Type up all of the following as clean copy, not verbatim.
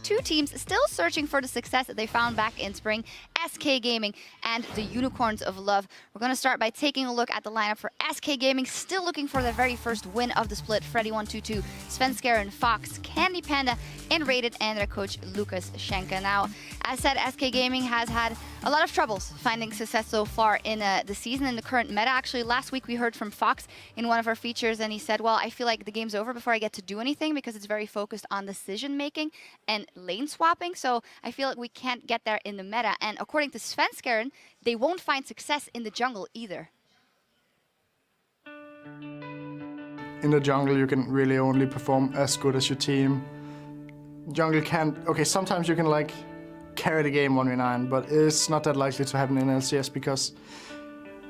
two teams still searching for the success that they found back in spring, SK Gaming and the Unicorns of Love. We're going to start by taking a look at the lineup for SK Gaming, still looking for their very first win of the split. Freddy122, Svenskeren, Fox, CandyPanda, nRated, and their coach Lucas Schenke. Now, as said, SK Gaming has had a lot of troubles finding success so far in the season, in the current meta. Actually, last week we heard from Fox in one of our features, and he said, well, I feel like the game's over before I get to do anything because it's very focused on decision-making and lane swapping, so I feel like we can't get there in the meta. And according to Svenskeren, they won't find success in the jungle either. In the jungle, you can really only perform as good as your team. Jungle can't... Okay, sometimes you can, like, carry the game 1v9, but it's not that likely to happen in LCS because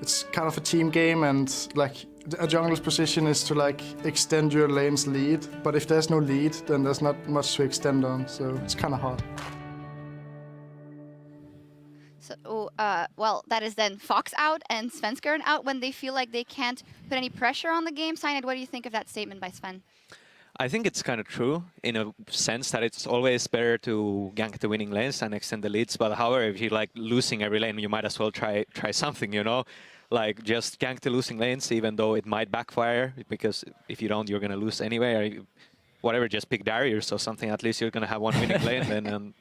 it's kind of a team game, and, like, a jungle's position is to, like, extend your lane's lead, but if there's no lead, then there's not much to extend on, so it's kind of hard. So, well, that is then Fox out and Svenskeren out when they feel like they can't put any pressure on the game. Signed, what do you think of that statement by Sven? I think it's kind of true in a sense that it's always better to gank the winning lanes and extend the leads. But however, if you're like losing every lane, you might as well try something, you know? Like just gank the losing lanes, even though it might backfire, because if you don't, you're going to lose anyway. Or whatever, just pick Darius or something. At least you're going to have one winning lane, and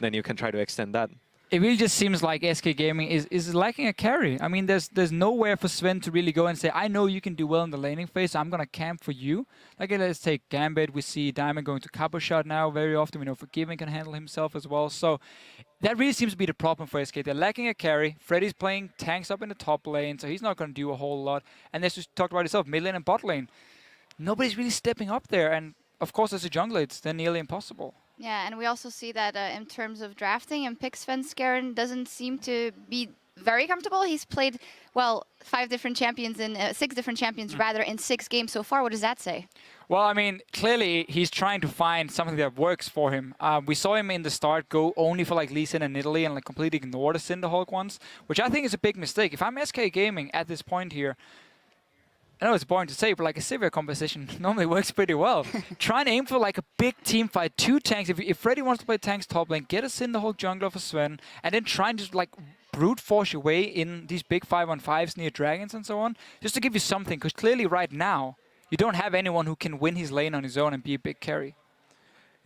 then you can try to extend that. It really just seems like SK Gaming is lacking a carry. I mean, there's nowhere for Sven to really go and say, I know you can do well in the laning phase, so I'm going to camp for you. Like, let's take Gambit. We see Diamond going to Cabo Shot now very often. We know Forgiven can handle himself as well. So that really seems to be the problem for SK. They're lacking a carry. Freddy's playing tanks up in the top lane, so he's not going to do a whole lot. And as you talked about yourself, mid lane and bot lane. Nobody's really stepping up there. And, of course, as a jungler, it's then nearly impossible. Yeah, and we also see that in terms of drafting, and pick Svenskeren doesn't seem to be very comfortable. He's played, well, 6 different champions rather in 6 games so far. What does that say? Well, I mean, clearly he's trying to find something that works for him. We saw him in the start go only for like Lee Sin in Italy and like completely ignore the Cinderhawk ones, which I think is a big mistake. If I'm SK Gaming at this point here, I know it's boring to say, but like a Sivir composition normally works pretty well. Try and aim for like a big team fight, 2 tanks. If Freddy wants to play tanks top lane, get a Cinderhawk jungler for Sven, and then try and just like brute force your way in these big 5-on-5s near dragons and so on, just to give you something. Because clearly right now, you don't have anyone who can win his lane on his own and be a big carry.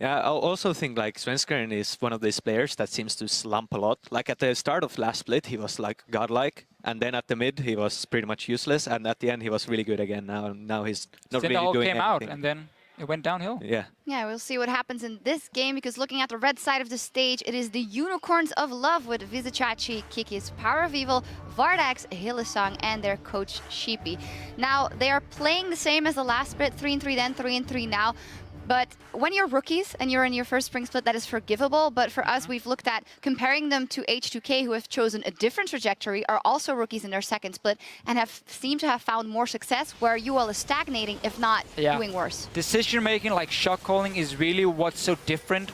Yeah, I also think like Svenskeren is one of these players that seems to slump a lot. Like at the start of last split, he was like godlike, and then at the mid, he was pretty much useless, and at the end, he was really good again. Now he's not really doing anything. Came out, and then it went downhill. Yeah. Yeah, we'll see what happens in this game, because looking at the red side of the stage, it is the Unicorns of Love with Vizicsacsi, Kikis, PowerOfEvil, Vardags, Hylissang, and their coach Sheepy. Now, they are playing the same as the last split, 3-3 then, 3-3 now. But when you're rookies and you're in your first spring split, that is forgivable. But for us, we've looked at comparing them to H2K, who have chosen a different trajectory, are also rookies in their second split, and seem to have found more success, where UOL is stagnating, if not doing worse. Decision-making, like shot calling, is really what's so different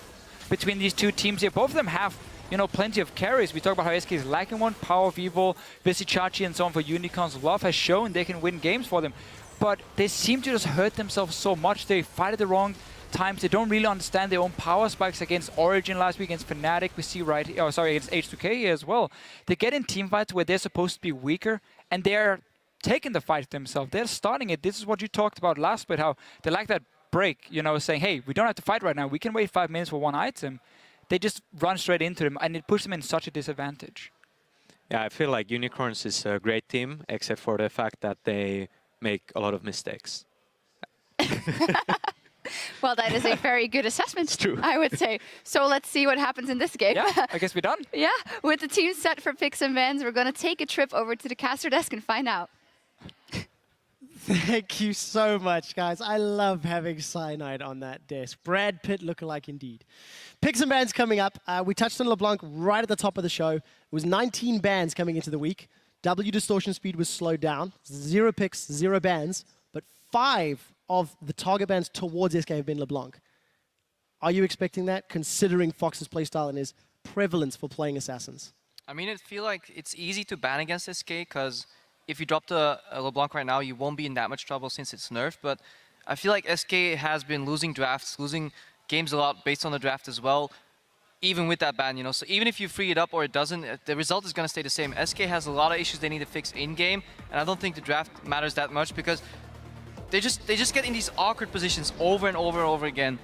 between these two teams here. Both of them have, you know, plenty of carries. We talk about how SK is lacking one. PowerOfEvil, Vizicsacsi, and so on for Unicorns of Love has shown they can win games for them. But they seem to just hurt themselves so much. They fight at the wrong times. They don't really understand their own power spikes against Origin last week, against Fnatic. We see right here, against H2K here as well. They get in team fights where they're supposed to be weaker, and they're taking the fight themselves. They're starting it. This is what you talked about last bit, how they like that break, you know, saying, hey, we don't have to fight right now. We can wait 5 minutes for one item. They just run straight into them, and it puts them in such a disadvantage. Yeah, I feel like Unicorns is a great team, except for the fact that they make a lot of mistakes. Well, that is a very good assessment, It's true. I would say. So let's see what happens in this game. Yeah, I guess we're done. Yeah, with the team set for picks and bans, we're going to take a trip over to the caster desk and find out. Thank you so much, guys. I love having Cyanide on that desk. Brad Pitt lookalike indeed. Picks and bans coming up. We touched on LeBlanc right at the top of the show. It was 19 bans coming into the week. W distortion speed was slowed down. 0 picks, 0 bans, but 5 of the target bans towards SK have been LeBlanc. Are you expecting that, considering Fox's playstyle and his prevalence for playing assassins? I mean, I feel like it's easy to ban against SK, because if you drop a LeBlanc right now, you won't be in that much trouble since it's nerfed. But I feel like SK has been losing drafts, losing games a lot based on the draft as well. Even with that ban, you know, so even if you free it up or it doesn't, the result is going to stay the same. SK has a lot of issues they need to fix in-game, and I don't think the draft matters that much because they just get in these awkward positions over and over and over again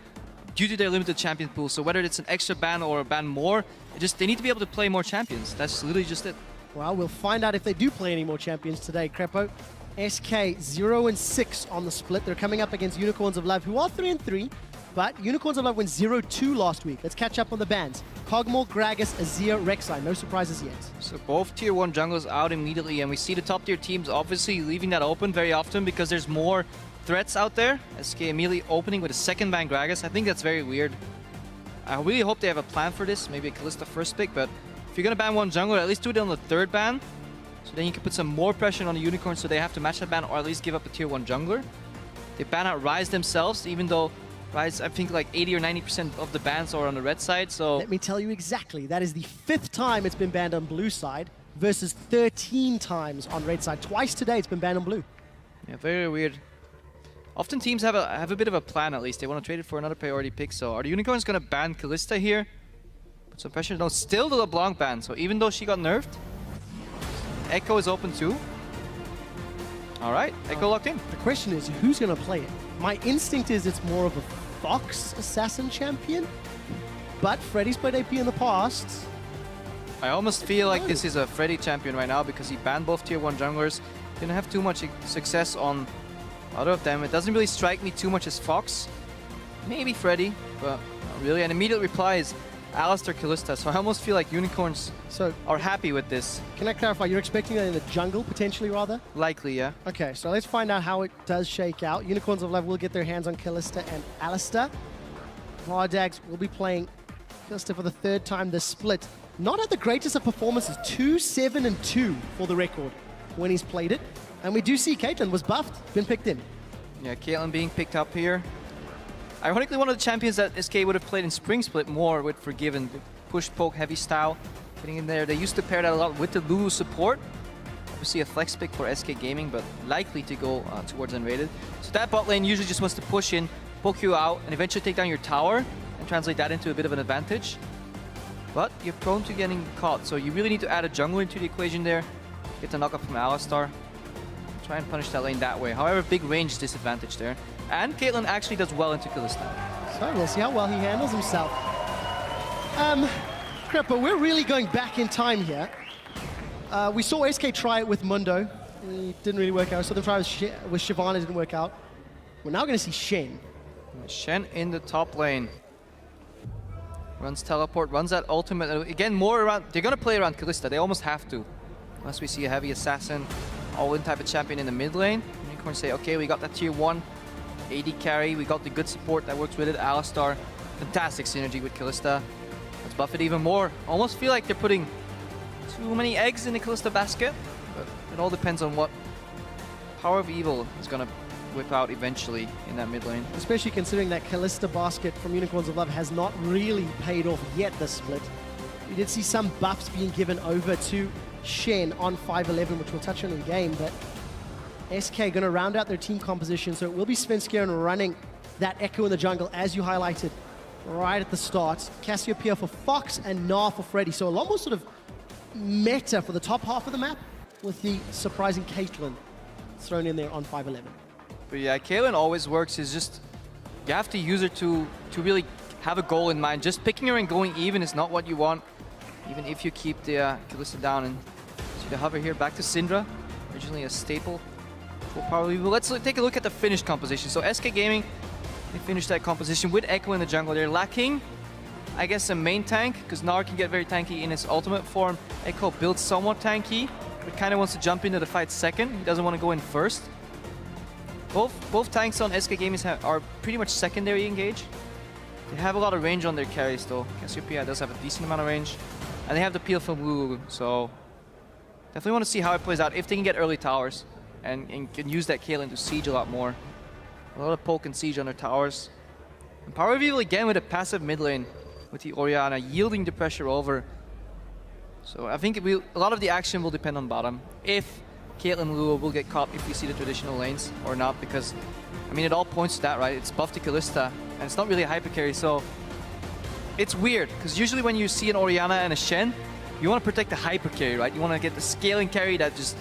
due to their limited champion pool. So whether it's an extra ban or a ban more, they need to be able to play more champions. That's literally just it. Well, we'll find out if they do play any more champions today, Crepo. SK 0-6 on the split. They're coming up against Unicorns of Love, who are 3-3. But Unicorns of Love went 0-2 last week. Let's catch up on the bans. Kog'Maw, Gragas, Azir, Rek'Sai. No surprises yet. So both tier 1 junglers out immediately, and we see the top tier teams obviously leaving that open very often because there's more threats out there. SK immediately opening with a second ban Gragas. I think that's very weird. I really hope they have a plan for this. Maybe a Kalista first pick, but if you're going to ban one jungler, at least do it on the third ban. So then you can put some more pressure on the Unicorns so they have to match that ban or at least give up a tier 1 jungler. They ban out Ryze themselves, even though Ryze, I think like 80 or 90% of the bans are on the red side, so... Let me tell you exactly. That is the 5th time it's been banned on blue side versus 13 times on red side. Twice today it's been banned on blue. Yeah, very weird. Often teams have a bit of a plan at least. They want to trade it for another priority pick, so are the Unicorns going to ban Kalista here? Put some pressure. No, still the LeBlanc ban, so even though she got nerfed, Echo is open too. Alright, Echo locked in. The question is, who's going to play it? My instinct is it's more of a Fox assassin champion, but Freddy's played AP in the past. I almost feel like this is a Freddy champion right now because he banned both tier 1 junglers. Didn't have too much success on other of them. It doesn't really strike me too much as Fox. Maybe Freddy, but not really. An immediate reply is Alistar Kalista, so I almost feel like Unicorns are happy with this. Can I clarify, you're expecting that in the jungle, potentially, rather? Likely, yeah. Okay, so let's find out how it does shake out. Unicorns of Love will get their hands on Kalista and Alistar. Vardags will be playing Kalista for the 3rd time this split. Not at the greatest of performances, 2-7-2 for the record when he's played it. And we do see Caitlyn was buffed, been picked in. Yeah, Caitlyn being picked up here. Ironically, one of the champions that SK would have played in Spring Split more with Forgiven. The push, poke, heavy style. Getting in there. They used to pair that a lot with the Lulu support. Obviously a flex pick for SK Gaming, but likely to go towards nRated. So that bot lane usually just wants to push in, poke you out, and eventually take down your tower and translate that into a bit of an advantage. But you're prone to getting caught, so you really need to add a jungler into the equation there. Get the knockup from Alistar. Try and punish that lane that way. However, big range disadvantage there. And Caitlyn actually does well into Kalista. So we'll see how well he handles himself. Crepo, we're really going back in time here. We saw SK try it with Mundo. It didn't really work out. We saw them try with Shyvana, it didn't work out. We're now going to see Shen. Shen in the top lane. Runs teleport, runs that ultimate. Again, more around. They're going to play around Kalista. They almost have to. Unless we see a heavy assassin, all-in type of champion in the mid lane. Unicorns say, okay, we got that tier 1 AD carry. We got the good support that works with it. Alistar, fantastic synergy with Kalista. Let's buff it even more. Almost feel like they're putting too many eggs in the Kalista basket. But it all depends on what PowerOfEvil is going to whip out eventually in that mid lane. Especially considering that Kalista basket from Unicorns of Love has not really paid off yet this split. We did see some buffs being given over to Shen on 5-11, which we'll touch on in game, but SK going to round out their team composition, so it will be Svenskeren running that Echo in the jungle, as you highlighted right at the start. Cassiopeia for Fox and Gnar for Freddy, so a lot more sort of meta for the top half of the map, with the surprising Caitlyn thrown in there on 5-11. But yeah, Caitlyn always works. Is just you have to use her to really have a goal in mind. Just picking her and going even is not what you want, even if you keep the Kalista down. And see the hover here, back to Syndra, originally a staple for PowerOfEvil. Let's take a look at the finished composition. So SK Gaming, they finished that composition with Echo in the jungle. They're lacking, I guess, a main tank, because Gnar can get very tanky in his ultimate form. Echo builds somewhat tanky, but kind of wants to jump into the fight second. He doesn't want to go in first. Both tanks on SK Gaming are pretty much secondary engage. They have a lot of range on their carries though. Cassiopeia does have a decent amount of range. And they have the peel from Lulu, so definitely want to see how it plays out if they can get early towers and can use that Caitlyn to siege a lot more. A lot of poke and siege on their towers. And PowerOfEvil again with a passive mid lane with the Orianna yielding the pressure over. So I think a lot of the action will depend on bottom. If Caitlyn and Lulu will get caught if we see the traditional lanes or not, because I mean it all points to that, right? It's buff to Kalista and it's not really a hyper carry, so it's weird, because usually when you see an Orianna and a Shen, you want to protect the hyper carry, right? You want to get the scaling carry that just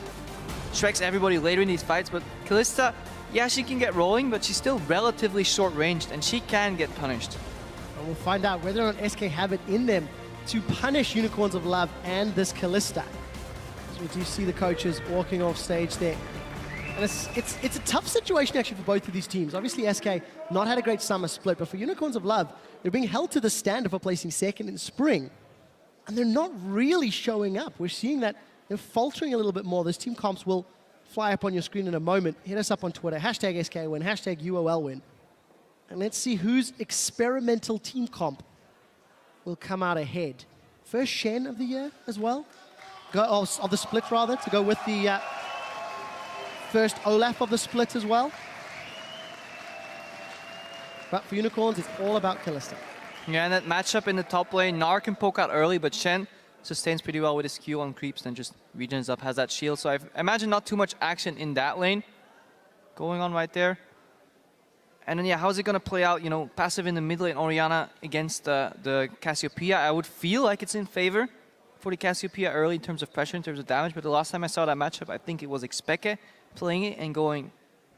shreks everybody later in these fights, but Kalista, yeah, she can get rolling, but she's still relatively short-ranged, and she can get punished. And we'll find out whether or not SK have it in them to punish Unicorns of Love and this Kalista. So we do see the coaches walking off stage there. And it's a tough situation actually for both of these teams. Obviously SK not had a great summer split, but for Unicorns of Love, they're being held to the standard for placing second in spring. And they're not really showing up. We're seeing that they're faltering a little bit more. Those team comps will fly up on your screen in a moment. Hit us up on Twitter, hashtag SK win, hashtag UOL win. And let's see whose experimental team comp will come out ahead. First Shen of the year as well. Of the split rather, to go with the first Olaf of the split as well. But for Unicorns, it's all about Kalista. Yeah, and that matchup in the top lane, Gnar can poke out early, but Shen sustains pretty well with his Q on creeps, then just regens up, has that shield. So I imagine not too much action in that lane going on right there. And then, yeah, how's it going to play out? You know, passive in the mid lane, Orianna against the Cassiopeia. I would feel like it's in favor for the Cassiopeia early in terms of pressure, in terms of damage. But the last time I saw that matchup, I think it was Xpeke playing it and going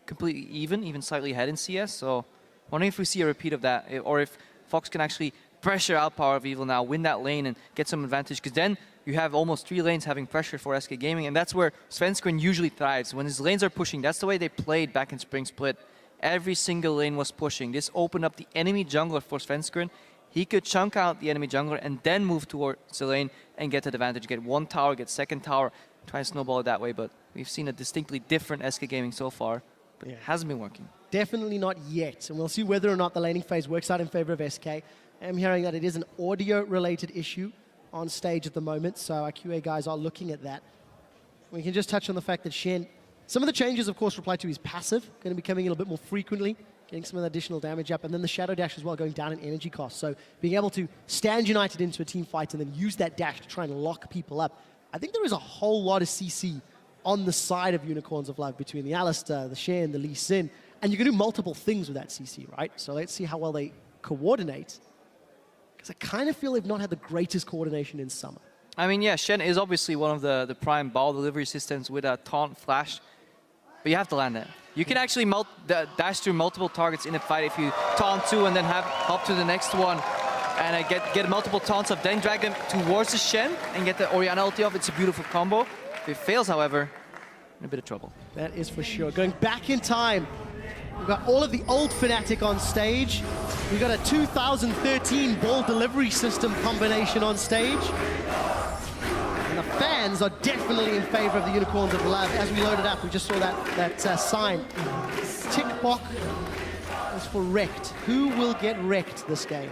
completely even slightly ahead in CS. So wondering if we see a repeat of that, or if Fox can actually pressure out PowerOfEvil now, win that lane and get some advantage. Because then you have almost 3 lanes having pressure for SK Gaming. And that's where Svenskeren usually thrives. When his lanes are pushing, that's the way they played back in Spring Split. Every single lane was pushing. This opened up the enemy jungler for Svenskeren. He could chunk out the enemy jungler and then move towards the lane and get the advantage. Get 1 tower, get 2nd tower, try and snowball it that way. But we've seen a distinctly different SK Gaming so far. But it hasn't been working. Definitely not yet. And we'll see whether or not the laning phase works out in favor of SK. I'm hearing that it is an audio-related issue on stage at the moment. So our QA guys are looking at that. We can just touch on the fact that Shen, some of the changes, of course, reply to his passive, going to be coming in a little bit more frequently, getting some of the additional damage up, and then the Shadow Dash as well, going down in energy cost. So being able to stand united into a team fight and then use that dash to try and lock people up. I think there is a whole lot of CC on the side of Unicorns of Love between the Alistar, the Shen, the Lee Sin, and you can do multiple things with that CC, right? So let's see how well they coordinate, because I kind of feel they've not had the greatest coordination in summer. I mean, yeah, Shen is obviously one of the prime ball delivery systems with a taunt flash. But you have to land it. You can actually dash through multiple targets in a fight if you taunt 2 and then hop to the next one and get multiple taunts up, then drag them towards the Shen and get the Orianna ulti off. It's a beautiful combo. If it fails, however, in a bit of trouble. That is for sure. Going back in time, we've got all of the old Fnatic on stage. We've got a 2013 ball delivery system combination on stage. And the fans are definitely in favor of the Unicorns of Love. As we loaded up, we just saw that sign. Tickbox is for wrecked. Who will get wrecked this game?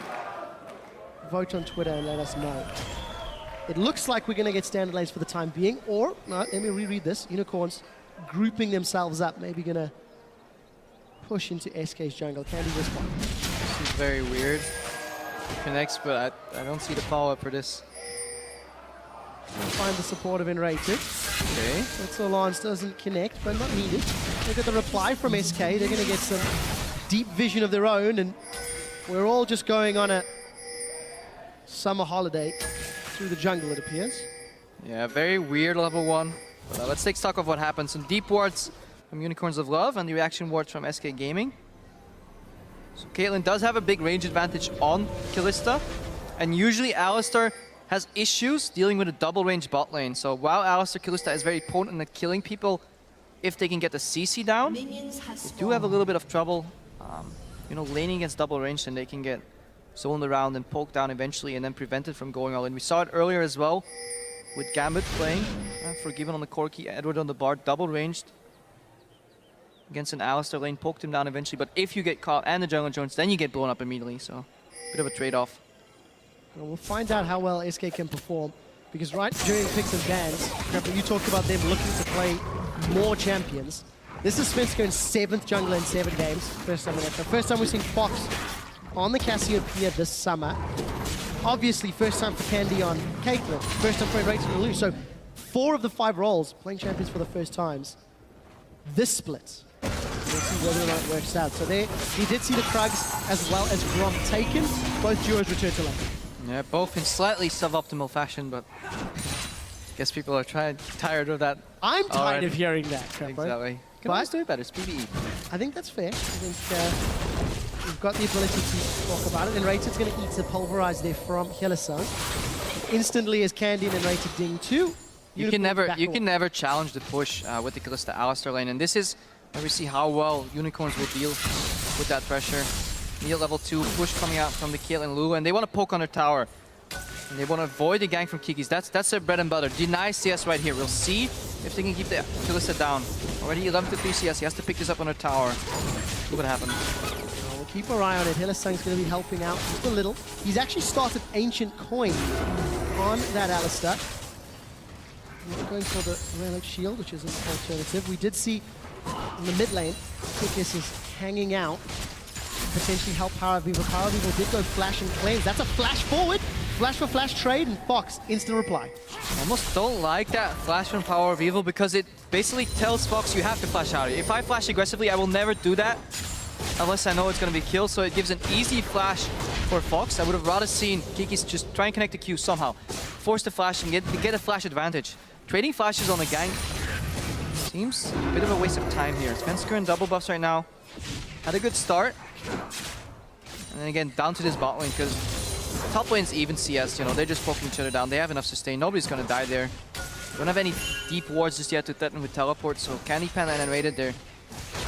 Vote on Twitter and let us know. It looks like we're going to get standard lanes for the time being, or, no, let me reread this. Unicorns grouping themselves up, maybe going to push into SK's jungle. Candy respond. This is very weird. Connects, but I don't see the follow-up for this. Find the support of nRated. Okay. So Lance doesn't connect, but not needed. Look at the reply from SK. They're going to get some deep vision of their own, and we're all just going on a summer holiday through the jungle, it appears. Yeah, very weird level 1. But let's take stock of what happened. Some deep wards from Unicorns of Love and the reaction wards from SK Gaming. So Caitlyn does have a big range advantage on Kalista, and usually Alistar has issues dealing with a double range bot lane. So while Alistar Kalista is very potent at killing people, if they can get the CC down, they do have a little bit of trouble. You know, laning against double range, and they can get zoned around and poked down eventually and then prevented from going all in. We saw it earlier as well with Gambit playing Forgiven on the Corki, Edward on the Bard, double ranged against an Alistar lane, poked him down eventually. But if you get caught and the Jungle Jones, then you get blown up immediately. So bit of a trade-off. Well, we'll find out how well SK can perform, because right during picks and bans, you talked about them looking to play more champions. This is Svenskeren's 7th jungler in 7 games. First time in that. First time we've seen Fox on the Cassiopeia this summer. Obviously, first time for Candy on Caitlyn. First time for nRated to lose. So 4 of the 5 roles playing champions for the first times. This split. We'll see whether or not it works out. So there, he did see the Krugs as well as Grom taken. Both duos return to lane. Yeah, both in slightly suboptimal fashion, but guess people are tired of that. I'm tired already. of hearing that, Crap, Exactly. Can But- always do it better. It's PvE. I think that's fair. I think we've got the ability to talk about it. nRated's going to eat the pulverize there from Hylissang. Instantly as Candy and nRated ding 2. You can never challenge the push with the Kalista Alistar lane, and this is where we see how well Unicorns will deal with that pressure. Neil level 2 push coming out from the Caitlyn Lulu, and they want to poke on her tower. And they want to avoid the gank from Kikis. That's their bread and butter. Deny CS right here. We'll see if they can keep the Kalista down. Already 11 to 3 CS. He has to pick this up on her tower. Look what happened. We'll keep our eye on it. Hylissang's going to be helping out just a little. He's actually started Ancient Coin on that Alistar. Not going for the Relic Shield, which is an alternative. We did see in the mid lane, Kikis is hanging out. Potentially help PowerOfEvil. PowerOfEvil did go flash and cleanse. That's a flash forward. Flash for flash trade, and Fox, instant reply. I almost don't like that flash from PowerOfEvil because it basically tells Fox you have to flash out. If I flash aggressively, I will never do that unless I know it's going to be killed. So it gives an easy flash for Fox. I would have rather seen Kikis just try and connect the Q somehow. Force the flash and get a flash advantage. Trading flashes on the gank seems a bit of a waste of time here. Svenskeren double buffs right now. Had a good start. And then again, down to this bot lane because top lane's even CS, you know, they're just poking each other down. They have enough sustain. Nobody's gonna die there. Don't have any deep wards just yet to threaten with teleport, so CandyPanda and nRated there.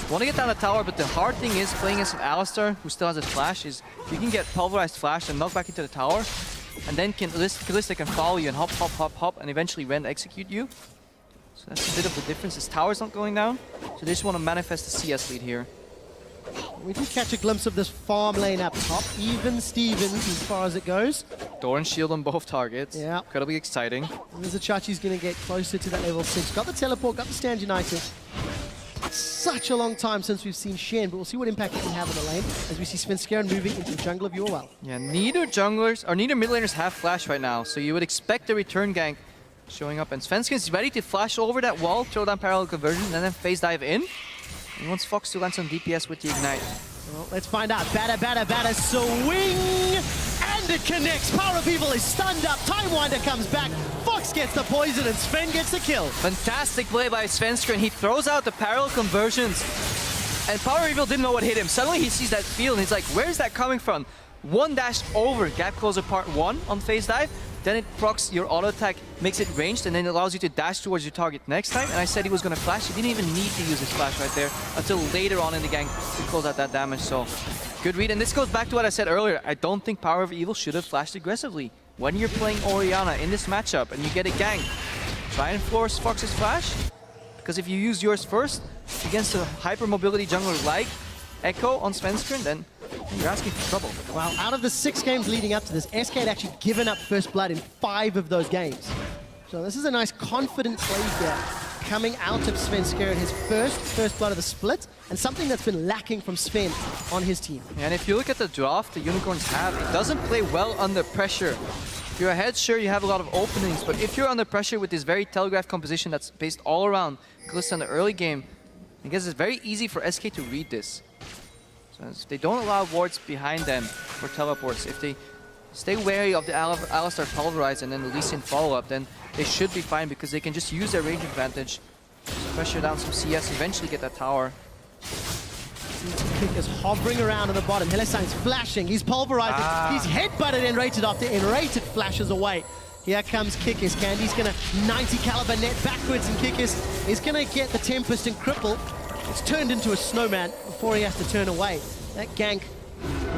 Want to get down the tower, but the hard thing is playing against an Alistar who still has a flash is you can get pulverized flash and knock back into the tower, and then Kalista can follow you and hop, hop, hop, hop, and eventually Ren execute you. So that's a bit of the difference. This tower's not going down, so they just want to manifest the CS lead here. We did catch a glimpse of this farm lane up top. Even Stevens as far as it goes. Door and shield on both targets. Yeah. Incredibly exciting. Vizicsacsi's going to get closer to that level 6. Got the teleport, got the stand united. Such a long time since we've seen Shen, but we'll see what impact he can have on the lane as we see Svenskeren moving into the jungle of UOL. Yeah, neither junglers, or neither mid laners have flash right now, so you would expect the return gank showing up. And Svenskeren is ready to flash over that wall, throw down parallel conversion, and then phase dive in. He wants Fox to land some DPS with the Ignite. Well, let's find out. Batter, swing! And it connects. PowerOfEvil is stunned up. Timewinder comes back. Fox gets the poison and Sven gets the kill. Fantastic play by Svenskeren. He throws out the parallel conversions. And PowerOfEvil didn't know what hit him. Suddenly he sees that field and he's like, where's that coming from? One dash over Gap Closer part 1 on phase dive. Then it procs your auto attack, makes it ranged, and then it allows you to dash towards your target next time. And I said he was going to flash. He didn't even need to use his flash right there until later on in the game to close out that damage. So good read. And this goes back to what I said earlier. I don't think PowerOfEvil should have flashed aggressively. When you're playing Orianna in this matchup and you get a gank, try and force Fox's flash. Because if you use yours first against a hyper-mobility jungler like Echo on Svenskeren, then you're asking for trouble. Well, out of the 6 games leading up to this, SK had actually given up first blood in 5 of those games. So this is a nice confident play here coming out of Svenskeren, his first blood of the split, and something that's been lacking from Sven on his team. And if you look at the draft the Unicorns have, it doesn't play well under pressure. If you're ahead, sure, you have a lot of openings, but if you're under pressure with this very telegraphed composition that's based all around Kalista in the early game, I guess it's very easy for SK to read this. So if they don't allow wards behind them for teleports, if they stay wary of the Alistar Pulverize and then the Lee Sin follow-up, then they should be fine because they can just use their range advantage, pressure down some CS, eventually get that tower. Kick is hovering around on the bottom. Hylissang's flashing. He's pulverizing. He's headbutted nRated after nRated flashes away. Here comes Kikis. Candy's going to 90 caliber net backwards, and Kikis is going to get the Tempest and cripple. It's turned into a snowman before he has to turn away. That gank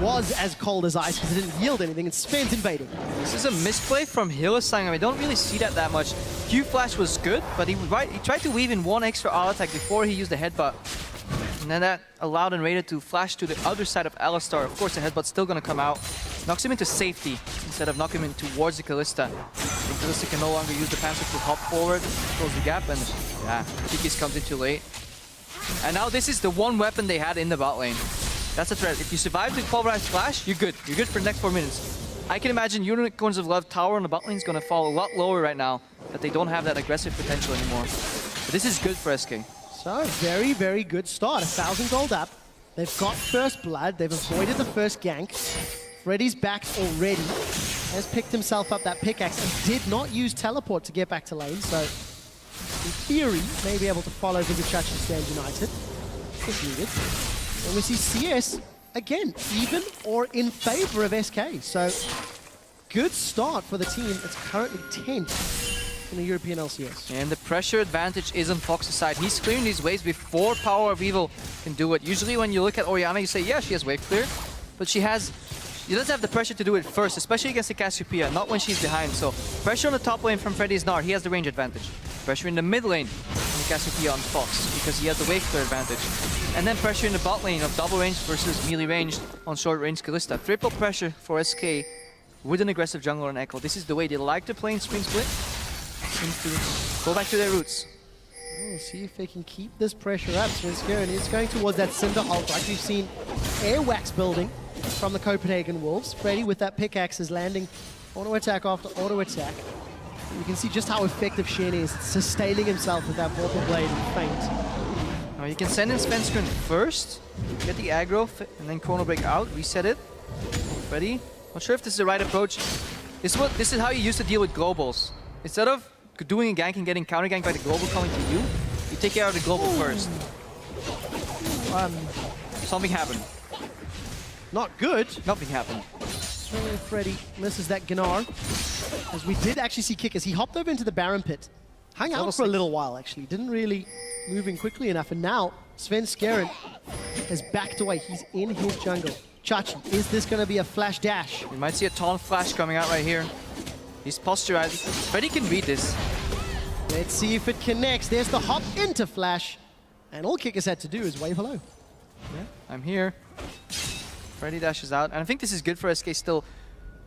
was as cold as ice because it didn't yield anything, and Sven's invading. This is a misplay from Hylissang. I don't really see that much. Q flash was good, but he tried to weave in one extra auto attack before he used the headbutt. And then that allowed nRated to flash to the other side of Alistar. Of course, the headbutt's still going to come out. Knocks him into safety instead of knocking him towards the Kalista. And Kalista can no longer use the Panther to hop forward, close the gap, and yeah, Kikis comes in too late. And now this is the one weapon they had in the bot lane. That's a threat. If you survive the pulverized flash, you're good. You're good for the next 4 minutes. I can imagine Unicorns of Love tower on the bot lane is going to fall a lot lower right now, that they don't have that aggressive potential anymore. But this is good for SK. So, very, very good start. 1,000 gold up. They've got first blood. They've avoided the first gank. Freddy's back already. Has picked himself up that pickaxe and did not use teleport to get back to lane. So, in theory, may be able to follow Vizicsacsi stand united if needed. And we see CS, again, even or in favor of SK. So, good start for the team. It's currently 10th in the European LCS. And the pressure advantage is on Fox's side. He's clearing these waves before PowerOfEvil can do it. Usually when you look at Orianna, you say, yeah, she has wave clear, but she doesn't have the pressure to do it first, especially against the Cassiopeia, not when she's behind. So pressure on the top lane from Freddy is not. He has the range advantage. Pressure in the mid lane from the Cassiopeia on Fox, because he has the wave clear advantage. And then pressure in the bot lane of double range versus melee ranged on short range Kalista. Triple pressure for SK with an aggressive jungler on Echo. This is the way they like to play in Spring Split. To go back to their roots. We'll see if they can keep this pressure up. Svenskeren is going towards that Cinder Hulk, like we've seen Airwax building from the Copenhagen Wolves. Freddy with that pickaxe is landing auto attack after auto attack. You can see just how effective Shen is, sustaining himself with that Vorpal Blade and feint. Now you can send in Svenskeren first, get the aggro, and then Chrono Break out, reset it. Freddy, not sure if this is the right approach. This is how you used to deal with globals. Instead of doing a gank and getting counter ganked by the global coming to you, you take care of the global first. Something happened. Not good. Nothing happened. Freddy misses that Gnar. As we did actually see Kikis. He hopped over into the Baron pit. Hung out for a little while, actually. Didn't really move in quickly enough. And now, Svenskeren has backed away. He's in his jungle. Chachi, is this going to be a flash dash? You might see a taunt flash coming out right here. He's posturized. Freddy can read this. Let's see if it connects. There's the hop into flash. And all Kikis had to do is wave hello. Yeah, I'm here. Freddy dashes out. And I think this is good for SK still.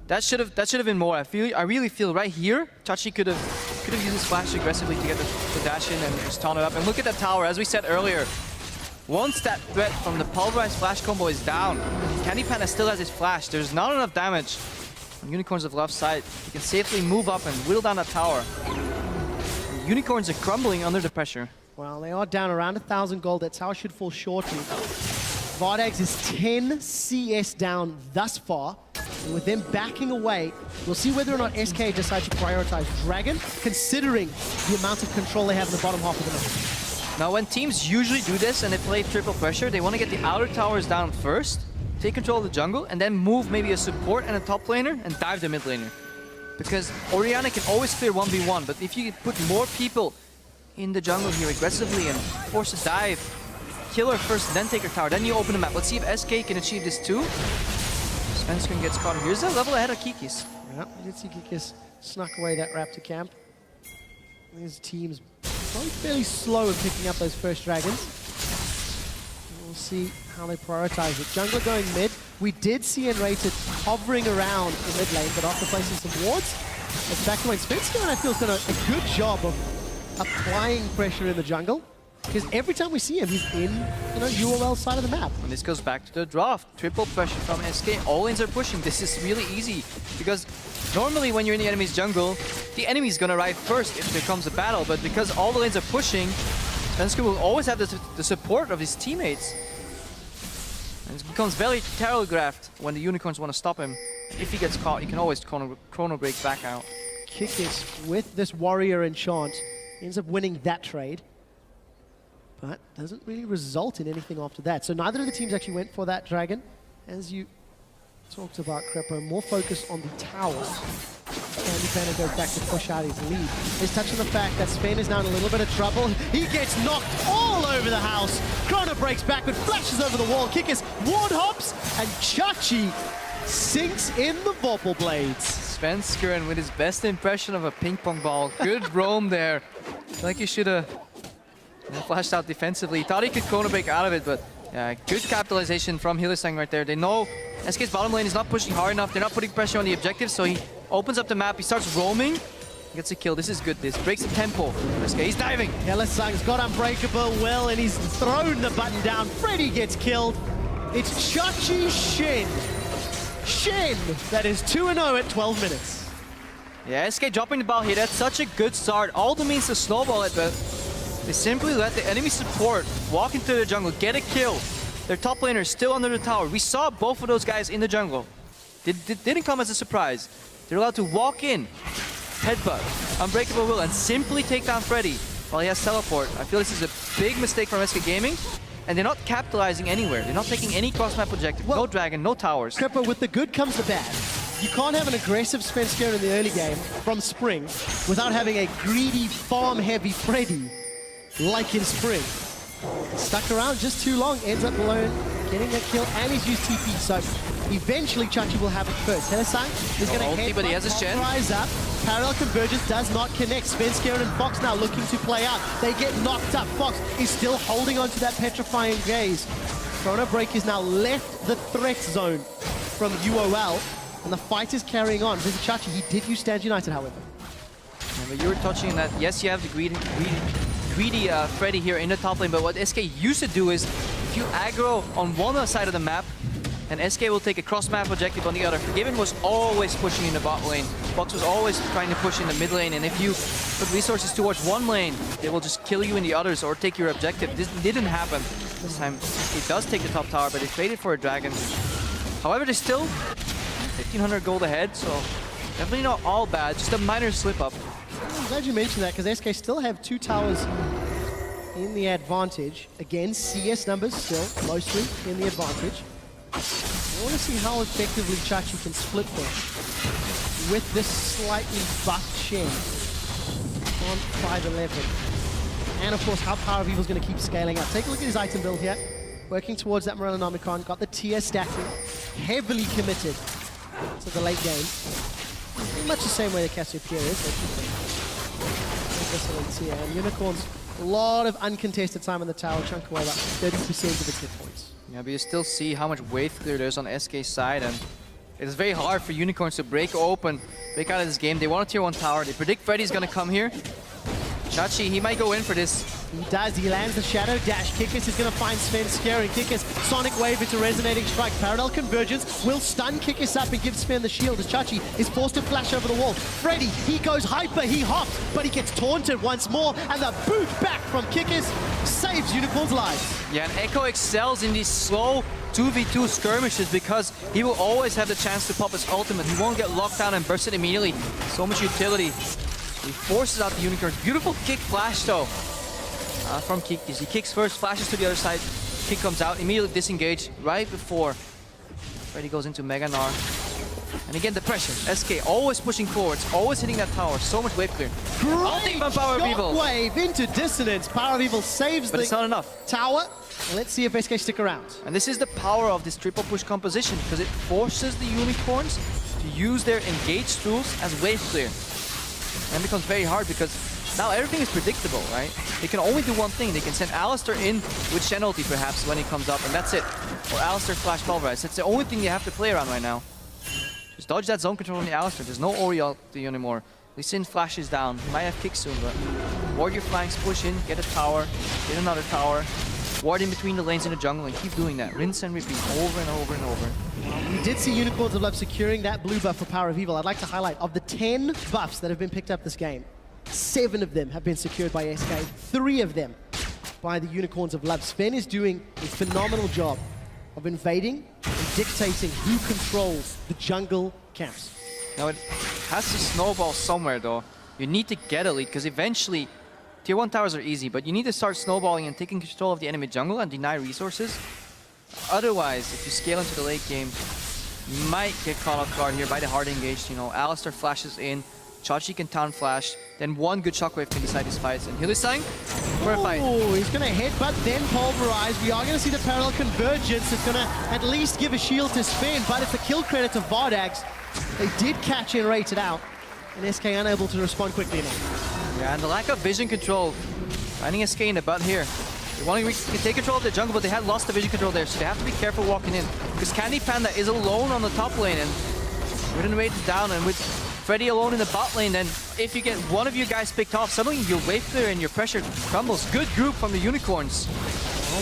That should have been more. I really feel right here, Chachi could have used his flash aggressively to get the dash in and just taunt it up. And look at that tower, as we said earlier. Once that threat from the pulverized flash combo is down, CandyPanda still has his flash. There's not enough damage on Unicorns of Love's side. He can safely move up and whittle down that tower. The Unicorns are crumbling under the pressure. Well, they are down around 1,000 gold. That tower should fall shortly. Vardags is 10 CS down thus far. And with them backing away, we'll see whether or not SK decide to prioritize Dragon, considering the amount of control they have in the bottom half of the map. Now, when teams usually do this and they play triple pressure, they want to get the outer towers down first, take control of the jungle, and then move maybe a support and a top laner and dive the mid laner. Because Orianna can always clear 1v1, but if you put more people in the jungle here aggressively and force a dive, kill her first, then take her tower, then you open the map. Let's see if SK can achieve this too. Svenskeren gets caught. Here's a level ahead of Kikis. Yeah, we did see Kikis snuck away that Raptor camp. His team's probably fairly slow in picking up those first dragons. We'll see how they prioritize it. Jungler going mid. We did see nRated hovering around the mid lane, but after placing some wards, it's back to when Svenskeren, I feel, has done a good job of applying pressure in the jungle. Because every time we see him, he's in, UOL side of the map. And this goes back to the draft. Triple pressure from SK. All lanes are pushing. This is really easy. Because normally when you're in the enemy's jungle, the enemy's gonna arrive first if there comes a battle. But because all the lanes are pushing, Svenskeren will always have the support of his teammates. And it becomes very telegraphed when the Unicorns want to stop him. If he gets caught, you can always chrono break back out. Kikis with this warrior enchant ends up winning that trade. But doesn't really result in anything after that. So neither of the teams actually went for that dragon. As you talked about, Crepo, more focus on the towers. CandyPanda goes back to push out his lead. He's touching the fact that Sven is now in a little bit of trouble. He gets knocked all over the house. Chrono breaks backward, flashes over the wall. Kikis ward hops, and Chachi sinks in the Vorpal Blades. Svenskeren with his best impression of a ping pong ball. Good roam there. Like he should have flashed out defensively. Thought he could chrono break out of it, but yeah, good capitalization from Hylissang right there. They know SK's bottom lane is not pushing hard enough. They're not putting pressure on the objective, so he opens up the map. He starts roaming. Gets a kill. This is good. This breaks the tempo. SK, he's diving. Hylissang's got Unbreakable Will, and he's thrown the button down. Freddy gets killed. It's Chachi Shen. Shen, that is 2-0 at 12 minutes. Yeah, SK dropping the ball here. That's such a good start. All the means to snowball it, but They simply let the enemy support walk into the jungle, get a kill. Their top laner is still under the tower. We saw both of those guys in the jungle. Didn't come as a surprise. They're allowed to walk in, headbutt, unbreakable will, and simply take down Freddy while he has teleport. I feel this is a big mistake from SK Gaming, and they're not capitalizing anywhere. They're not taking any cross-map objective. Well, no dragon, no towers. Cripper, with the good comes the bad. You can't have an aggressive Svenskeren in the early game from Spring without having a greedy, farm-heavy Freddy like in Spring. Stuck around just too long, ends up alone, getting a kill, and he's used TP, so eventually Chachi will have it first. Hylissang is going to head but he has his Shen. Rise up. Parallel convergence does not connect. Svenskeren and Fox now looking to play out. They get knocked up. Fox is still holding on to that petrifying gaze. Chrono Break has now left the threat zone from UOL, and the fight is carrying on. Vizicsacsi, he did use Stand United, however. Yeah, but you were touching that. Yes, you have the greedy Freddy here in the top lane, but what SK used to do is, if you aggro on one side of the map, and SK will take a cross-map objective on the other. Forgiven was always pushing in the bot lane. Fox was always trying to push in the mid lane, and if you put resources towards one lane, they will just kill you in the others or take your objective. This didn't happen. This time, SK does take the top tower, but they traded for a dragon. However, they're still 1,500 gold ahead, so definitely not all bad, just a minor slip-up. I'm glad you mentioned that, because SK still have 2 towers in the advantage. Again, CS numbers still mostly in the advantage. I want to see how effectively Chachi can split them with this slightly buffed Shen on 511. And of course, how PowerOfEvil is going to keep scaling up. Take a look at his item build here. Working towards that Morellonomicon. Got the tier stacking. Heavily committed to the late game. Pretty much the same way the Cassiopeia is. Tier. And Unicorns, a lot of uncontested time on the tower, chunk away about 30% of its hit points. Yeah, but you still see how much wave clear there is on SK's side, and it's very hard for Unicorns to break out of this game. They want a tier 1 tower. They predict Freddy's gonna come here. Chachi, he might go in for this. He does. He lands the Shadow Dash. Kikis is going to find Svenskeren. Kikis, Sonic Wave into Resonating Strike. Parallel Convergence will stun Kikis up and give Sven the shield as Chachi is forced to flash over the wall. Freddy, he goes hyper, he hops, but he gets taunted once more, and the boot back from Kikis saves Unicorn's lives. Yeah, and Echo excels in these slow 2v2 skirmishes because he will always have the chance to pop his ultimate. He won't get locked down and burst it immediately. So much utility. He forces out the Unicorn. Beautiful kick flash though from Kikis. He kicks first, flashes to the other side. Kick comes out, immediately disengaged right before Freddy goes into Mega Gnar. And again, the pressure. SK always pushing forwards, always hitting that tower. So much wave clear. Great from PowerOfEvil. Wave into Dissonance. PowerOfEvil saves But it's not enough. tower. Let's see if SK stick around. And this is the power of this triple push composition because it forces the Unicorns to use their engaged tools as wave clear. And it becomes very hard because now everything is predictable, right? They can only do one thing. They can send Alistar in with Shen ulti perhaps when he comes up, and that's it. Or Alistar flash pulverize. That's the only thing they have to play around right now. Just dodge that zone control on the Alistar. There's no Ori ulti anymore. Lee Sin flashes down. He might have kick soon, but ward your flanks, push in, get a tower, get another tower, ward in between the lanes in the jungle, and keep doing that. Rinse and repeat over and over and over. We did see Unicorns of Love securing that blue buff for PowerOfEvil. I'd like to highlight, of the 10 buffs that have been picked up this game, 7 of them have been secured by SK, 3 of them by the Unicorns of Love. Sven is doing a phenomenal job of invading and dictating who controls the jungle camps. Now it has to snowball somewhere though. You need to get a lead because eventually tier 1 towers are easy, but you need to start snowballing and taking control of the enemy jungle and deny resources. Otherwise, if you scale into the late game, you might get caught off guard here by the hard engaged. You know, Alistar flashes in, Chachi can town flash, then one good shockwave can decide his fights. And Hylissang for a fight. Oh, he's going to headbutt, then pulverize. We are going to see the parallel convergence. It's going to at least give a shield to Sven, but it's a kill credit to Vardags. They did catch nRated out, and SK unable to respond quickly enough. Yeah, and the lack of vision control, finding SK in the butt here. They want to take control of the jungle, but they had lost the vision control there, so they have to be careful walking in. Because CandyPanda is alone on the top lane, and with nRated down, and with Freddy alone in the bot lane, then if you get one of you guys picked off, suddenly your wave clear and your pressure crumbles. Good group from the Unicorns.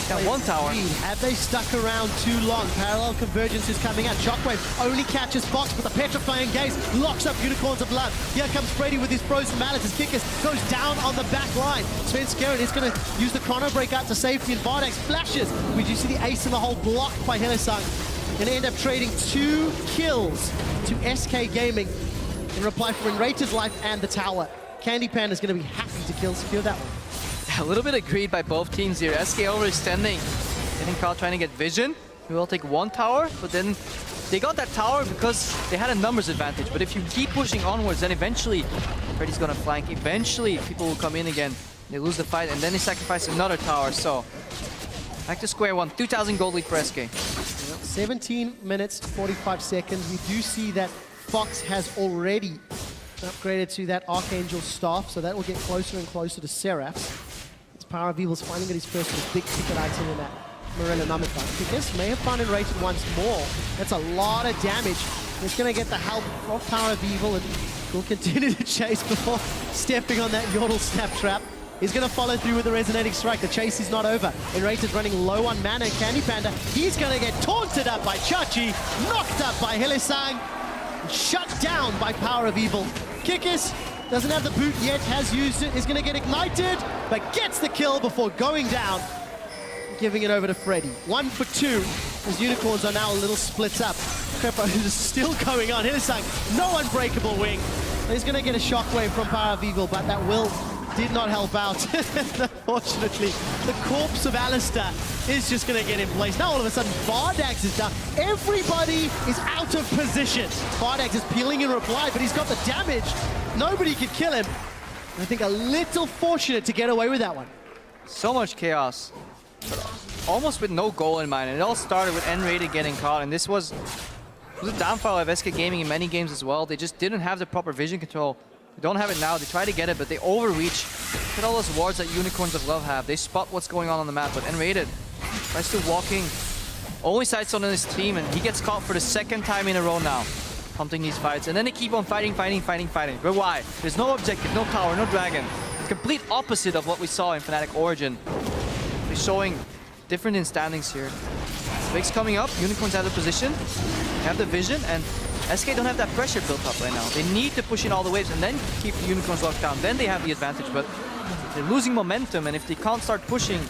Got one tower. Have they stuck around too long? Parallel convergence is coming out. Shockwave only catches Fox, but the petrifying gaze locks up Unicorns of Love. Here comes Freddy with his frozen mallet as Kikis goes down on the back line. Svenskeren is going to use the chrono break out to safety, and Vardags flashes. We do see the ace in the hole blocked by Hylissang. Going to end up trading 2 kills to SK Gaming in reply for nRated's life and the tower. CandyPanda is going to be happy to secure that one. A little bit of greed by both teams here. SK overextending. Getting caught trying to get vision. We will take 1 tower, but then they got that tower because they had a numbers advantage. But if you keep pushing onwards, then eventually Freddy's gonna flank. Eventually people will come in again. They lose the fight and then they sacrifice another tower. So back to square one. 2,000 gold lead for SK. 17 minutes, 45 seconds. We do see that Fox has already upgraded to that Archangel staff, so that will get closer and closer to Seraph. PowerOfEvil's finding that his first big ticket item in that Morella Namica. Kikis may have found nRated once more. That's a lot of damage. He's going to get the help of PowerOfEvil and will continue to chase before stepping on that Yordle snap trap. He's going to follow through with the resonating strike. The chase is not over. nRated's running low on mana. CandyPanda, he's going to get taunted up by Chachi, knocked up by Hylissang, shut down by PowerOfEvil. Kikis doesn't have the boot yet, has used it, is going to get ignited, but gets the kill before going down, giving it over to Freddy. 1 for 2, as Unicorns are now a little split up. Crepo is still going on. Hylissang, no unbreakable wing. He's going to get a shockwave from PowerOfEvil, but that will did not help out. Unfortunately, the corpse of Alistair is just going to get in place. Now all of a sudden, Vardags is down. Everybody is out of position. Vardags is peeling in reply, but he's got the damage. Nobody could kill him. I think a little fortunate to get away with that one. So much chaos, but almost with no goal in mind. And it all started with nRated getting caught, and this was a downfall of SK Gaming in many games as well. They just didn't have the proper vision control. They don't have it now. They try to get it, but they overreach. Look at all those wards that Unicorns of Love have. They spot what's going on the map, but nRated tries to walking. Only sights on his team, and he gets caught for the 2nd time in a row now. Hunting these fights, and then they keep on fighting. But why? There's no objective, no tower, no dragon. It's complete opposite of what we saw in Fnatic Origin. They're showing different in standings here. Vig's coming up, Unicorns have the position, have the vision, and SK don't have that pressure built up right now. They need to push in all the waves and then keep the Unicorns locked down. Then they have the advantage, but they're losing momentum, and if they can't start pushing,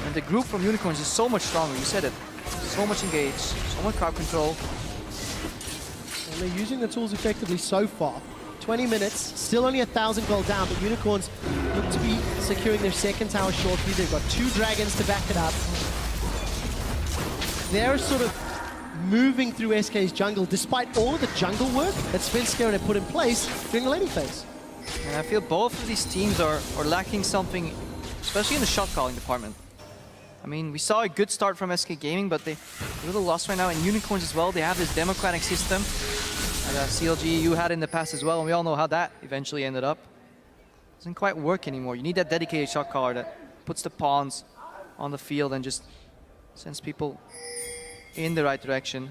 and the group from Unicorns is so much stronger, you said it. So much engaged, so much crowd control. And they're using the tools effectively so far. 20 minutes, still only 1,000 gold down, but Unicorns look to be securing their 2nd tower shortly. They've got 2 dragons to back it up. They're sort of moving through SK's jungle, despite all of the jungle work that Svenskeren had put in place during the laning phase. And I feel both of these teams are lacking something, especially in the shot calling department. I mean, we saw a good start from SK Gaming, but they're a little lost right now. And Unicorns as well, they have this democratic system that CLG had in the past as well, and we all know how that eventually ended up. Doesn't quite work anymore. You need that dedicated shot caller that puts the pawns on the field and just sends people in the right direction.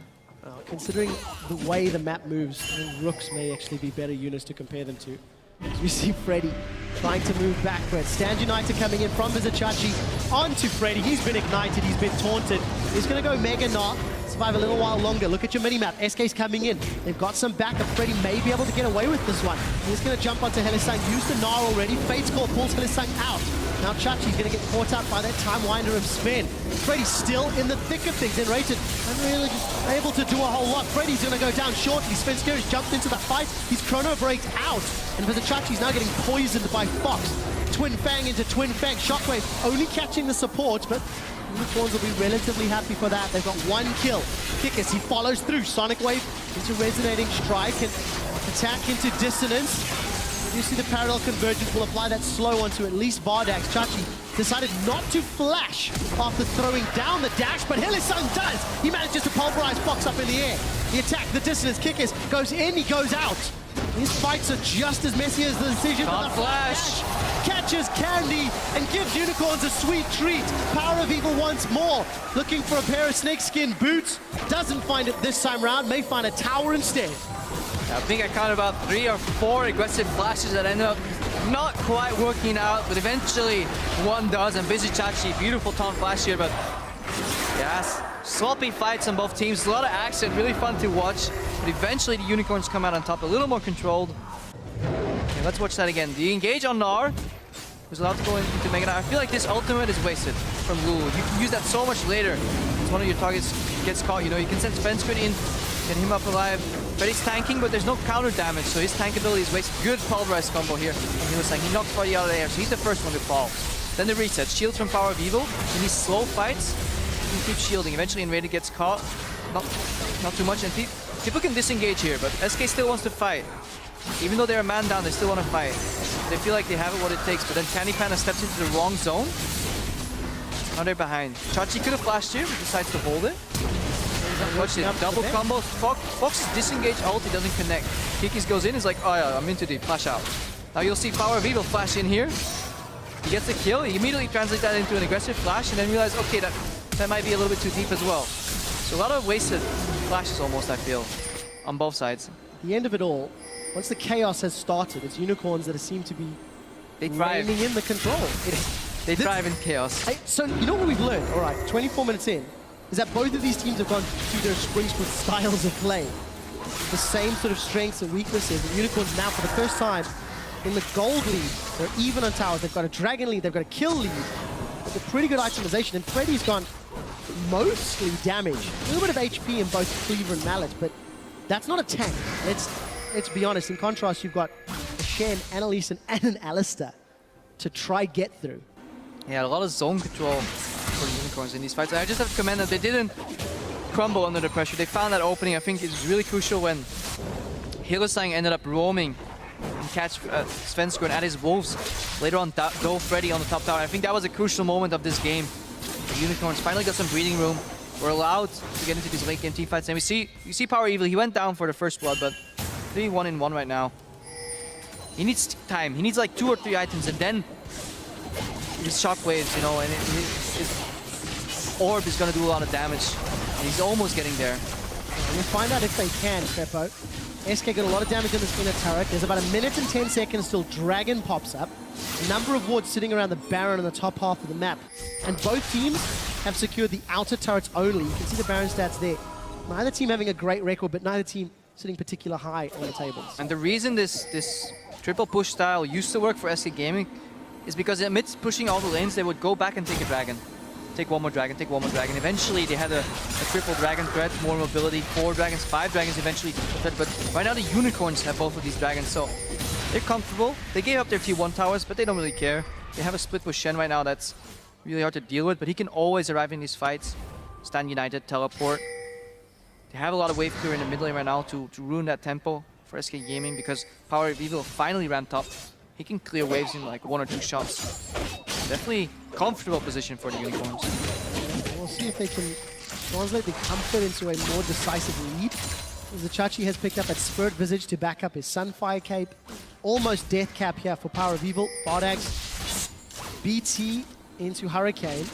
Considering the way the map moves, I think Rooks may actually be better units to compare them to. As we see Freddy trying to move backwards. Stand United coming in from Vizicsacsi onto Freddy. He's been ignited, he's been taunted. He's going to go Mega Gnar, survive a little while longer. Look at your minimap. SK's coming in. They've got some backup. Freddy may be able to get away with this one. He's going to jump onto Hylissang. Used the Gnar already. Fate's Call pulls Hylissang out. Now Chachi's going to get caught out by that Time Winder of Sven. Freddy's still in the thick of things. nRated unreally just able to do a whole lot. Freddy's going to go down shortly. Svenskeren jumped into the fight. He's chrono breaked out. And Vizicsacsi's now getting poisoned by Fox. Twin Fang into Twin Fang. Shockwave only catching the support, but Unicorns will be relatively happy for that. They've got 1 kill. Kikis, he follows through. Sonic Wave into Resonating Strike and attack into Dissonance. You see the parallel convergence will apply that slow onto at least Vardags. Chachi decided not to flash after throwing down the dash, but Hylissang does. He manages to pulverize Fox up in the air. The attack, the dissonance, Kikis goes in, he goes out. These fights are just as messy as the decision. Can't flash. Catches Candy and gives Unicorns a sweet treat. PowerOfEvil once more, looking for a pair of snakeskin boots. Doesn't find it this time round, may find a tower instead. I think I counted about 3 or 4 aggressive flashes that ended up not quite working out, but eventually one does, and Vizicsacsi, beautiful taunt flash here, but yes, sloppy fights on both teams, a lot of action, really fun to watch, but eventually the Unicorns come out on top, a little more controlled. Okay, let's watch that again. The engage on Gnar, who's allowed to go into Mega Knight. I feel like this ultimate is wasted from Lulu. You can use that so much later. If one of your targets gets caught, you know, you can send Svenskeren in, get him up alive. But he's tanking, but there's no counter damage, so his tank ability is wasted. Good pulverize combo here. He was like, he knocks Vardy out of the air, so he's the first one to fall. Then the reset, shields from PowerOfEvil. In these slow fights, he can keep shielding. Eventually, nRated gets caught. Not too much, and people can disengage here, but SK still wants to fight. Even though they're a man down, they still want to fight. They feel like they have it what it takes, but then CandyPanda steps into the wrong zone. Now they're behind. Chachi could have flashed here, but decides to hold it. Watch it, double combos. Fox's disengage ulti doesn't connect. Kikis goes in, is like, oh yeah, I'm into deep, flash out. Now you'll see PowerOfEvil flash in here. He gets a kill, he immediately translates that into an aggressive flash, and then realize, okay, that might be a little bit too deep as well. So a lot of wasted flashes almost, I feel, on both sides. The end of it all, once the chaos has started, it's Unicorns that seem to be reigning in the control. They thrive in chaos. So you know what we've learned, all right, 24 minutes in, is that both of these teams have gone through their sprints with styles of play. The same sort of strengths and weaknesses. And Unicorns now, for the first time, in the gold lead, they're even on towers. They've got a dragon lead, they've got a kill lead. With a pretty good itemization, and Freddy's gone mostly damage. A little bit of HP in both Cleaver and Mallet, but that's not a tank. Let's be honest. In contrast, you've got a Shen, Annalise, and an Alistair to try get through. Yeah, a lot of zone control for the Unicorns in these fights. I just have to commend that they didn't crumble under the pressure. They found that opening. I think it was really crucial when Hylissang ended up roaming and catch Svenskeren at his wolves. Later on, dove Freddy on the top tower. I think that was a crucial moment of this game. The Unicorns finally got some breathing room. Were allowed to get into these late game teamfights. And you see PowerOfEvil. He went down for the first blood, but 3-1-1 right now. He needs time. He needs like 2 or 3 items, and then his shockwaves, you know, and his orb is going to do a lot of damage. And he's almost getting there. And we'll find out if they can, Peppo. SK got a lot of damage on this inner turret. There's about 1 minute and 10 seconds till Dragon pops up. A number of wards sitting around the Baron on the top half of the map. And both teams have secured the outer turrets only. You can see the Baron stats there. Neither team having a great record, but neither team sitting particular high on the tables. And the reason this triple push style used to work for SK Gaming is because amidst pushing all the lanes, they would go back and take a dragon. Take one more dragon, take one more dragon. Eventually, they had a triple dragon threat, more mobility, 4 dragons, 5 dragons eventually. But right now, the Unicorns have both of these dragons, so they're comfortable. They gave up their T1 towers, but they don't really care. They have a split with Shen right now that's really hard to deal with, but he can always arrive in these fights. Stand united, teleport. They have a lot of wave clear in the mid lane right now to ruin that tempo for SK Gaming because PowerOfEvil finally ramped up. He can clear waves in like 1 or 2 shots. Definitely comfortable position for the Unicorns. We'll see if they can translate the comfort into a more decisive lead. Vizicsacsi has picked up at Spirit Visage to back up his Sunfire Cape. Almost death cap here for PowerOfEvil. Vardags, BT into Hurricane.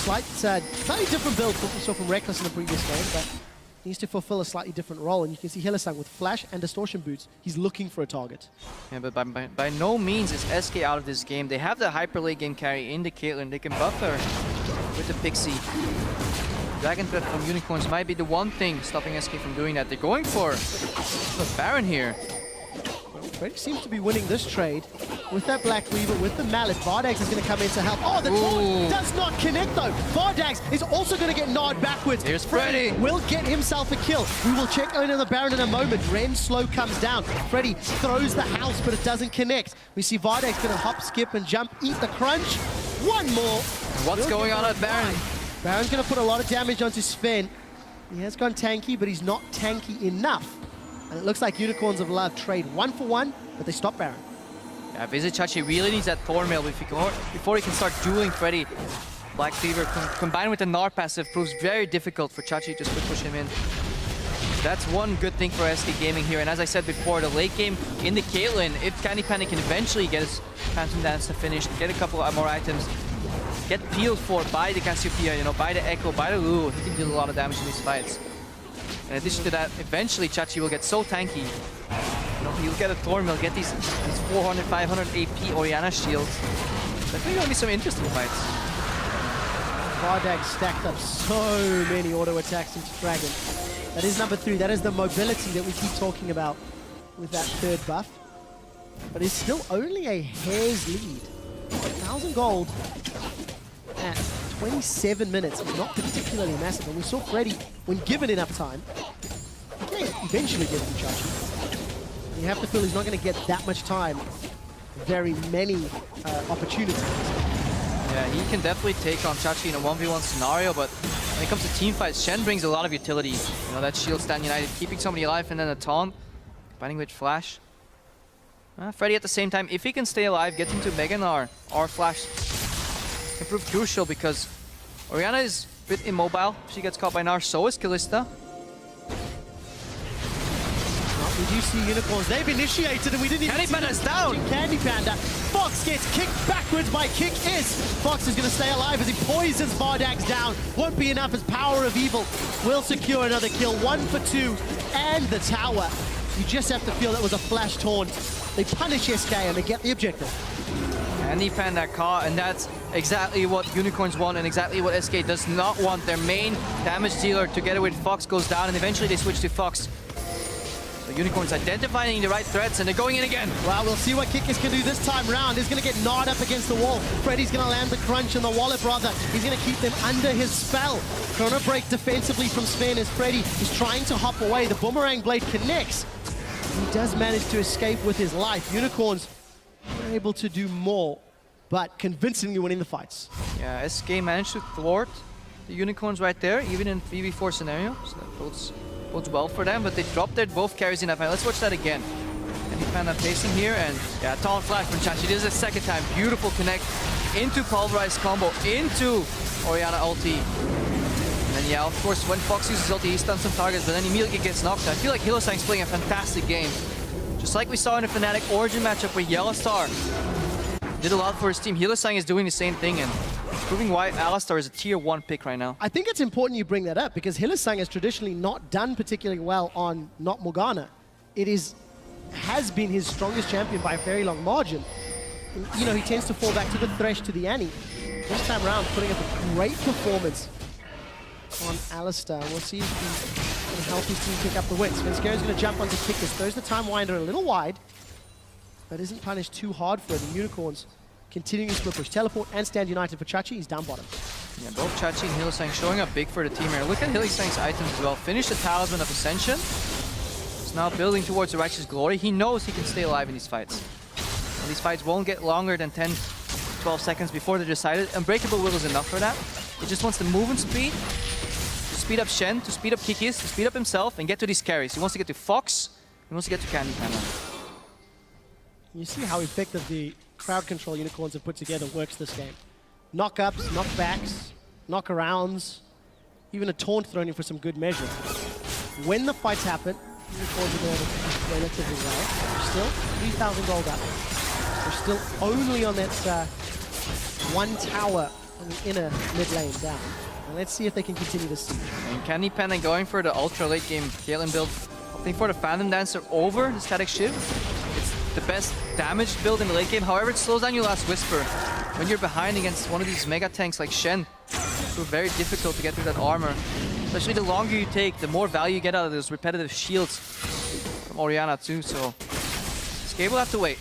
Slightly different build from what we saw from Reckless in the previous game, but needs to fulfill a slightly different role. And you can see Hylissang with Flash and Distortion Boots. He's looking for a target. Yeah, but by no means is SK out of this game. They have the hyper late game carry in the Caitlyn. They can buff her with the Pixie. Dragon threat from Unicorns might be the one thing stopping SK from doing that. They're going for Baron here. Freddy seems to be winning this trade with that Black Weaver, with the Mallet. Vardags is going to come in to help. Oh, the taunt does not connect though. Vardags is also going to get gnawed backwards. Here's Freddy. Will get himself a kill. We will check on the Baron in a moment. Ren slow comes down. Freddy throws the house, but it doesn't connect. We see Vardags going to hop, skip, and jump, eat the crunch. One more. What's going on at Baron? Baron's going to put a lot of damage onto Sven. He has gone tanky, but he's not tanky enough. And it looks like Unicorns of Love trade 1 for 1, but they stop Baron. Yeah, Vizicsacsi really needs that Thorn Mail before he can start dueling Freddy. Black Fever combined with the Gnar passive proves very difficult for Chachi to split push him in. That's one good thing for SK Gaming here. And as I said before, the late game in the Caitlyn, if CandyPanda can eventually get his Phantom Dance to finish, get a couple of more items, get peeled for by the Cassiopeia, you know, by the Echo, by the Lulu, he can deal a lot of damage in these fights. In addition to that, eventually Chachi will get so tanky. You know, he'll get a Thorn, he'll get these 400, 500 AP Orianna shields. Definitely gonna be some interesting fights. Vardags stacked up so many auto attacks into Dragon. That is number 3. That is the mobility that we keep talking about with that third buff. But it's still only a hair's lead. 1,000 gold at 27 minutes is not particularly massive. And we saw Freddy, when given enough time, he can eventually get to Chachi. You have to feel he's not going to get that much time. Very many opportunities. Yeah, he can definitely take on Chachi in a 1v1 scenario, but when it comes to team fights, Shen brings a lot of utility. You know, that shield stand United, keeping somebody alive, and then a taunt, combining with Flash. Freddy at the same time, if he can stay alive, get into Mega Gnar or Flash, can prove crucial because Orianna is a bit immobile. She gets caught by Gnar, so is Kalista. We do see Unicorns. They've initiated and we didn't even CandyPanda's down! CandyPanda. Fox gets kicked backwards by Kikis. Fox is going to stay alive as he poisons Vardags down. Won't be enough as PowerOfEvil will secure another kill. 1 for 2 and the tower. You just have to feel that was a flash taunt. They punish SK and they get the objective. CandyPanda caught, and that's exactly what Unicorns want and exactly what SK does not want. Their main damage dealer together with Fox goes down, and eventually they switch to Fox. The Unicorns identifying the right threats, and they're going in again. Well, we'll see what Kikis can do this time round. He's going to get gnawed up against the wall. Freddy's going to land the crunch on the wallet, brother. He's going to keep them under his spell. Chrono break defensively from Sven as Freddy is trying to hop away. The boomerang blade connects. He does manage to escape with his life. Unicorns are able to do more, but convincingly winning the fights. Yeah, SK managed to thwart the Unicorns right there, even in 3v4 scenario. So that bodes well for them, but they dropped their both carries in that fight. Let's watch that again. CandyPanda pacing here, and yeah, taunt flash from Chachi. This is the second time. Beautiful connect into pulverized combo, into Orianna ulti. And then, yeah, of course, when Fox uses ulti, he stuns some targets, but then immediately gets knocked. I feel like Hylissang's playing a fantastic game. Just like we saw in the Fnatic Origin matchup where Yellowstar did a lot for his team. Hylissang is doing the same thing and proving why Alistar is a tier 1 pick right now. I think it's important you bring that up because Hylissang has traditionally not done particularly well on Not Morgana. It has been his strongest champion by a very long margin. You know, he tends to fall back to the Thresh, to the Annie. This time around, putting up a great performance on Alistar. We'll see if he can help his team pick up the win. Svenskeren is going to jump onto Kikis, throws the Time Winder a little wide, but isn't punished too hard for it. The Unicorns continuing to push. Teleport and stand united for Chachi. He's down bottom. Yeah, both Chachi and Hylissang showing up big for the team here. Look at Hylissang's items as well. Finish the Talisman of Ascension. He's now building towards the Righteous Glory. He knows he can stay alive in these fights. And these fights won't get longer than 10, 12 seconds before they're decided. Unbreakable Will is enough for that. He just wants the movement speed, to speed up Shen, to speed up Kikis, to speed up himself, and get to these carries. He wants to get to Fox, he wants to get to CandyPanda. You see how effective the crowd control Unicorns have put together works this game. Knock-ups, knockbacks, knock-arounds, even a taunt thrown in for some good measure. When the fights happen, Unicorns are going to do relatively well. They're still 3,000 gold up. They're still only on that one tower on the inner mid lane down. And let's see if they can continue this siege. And CandyPanda going for the ultra late game Caitlyn build, opting for the Phantom Dancer over the Static Shiv. It's the best damage build in the late game. However, it slows down your last Whisper. When you're behind against one of these mega tanks like Shen, it's very difficult to get through that armor. Especially the longer you take, the more value you get out of those repetitive shields from Orianna too. So SK will have to wait.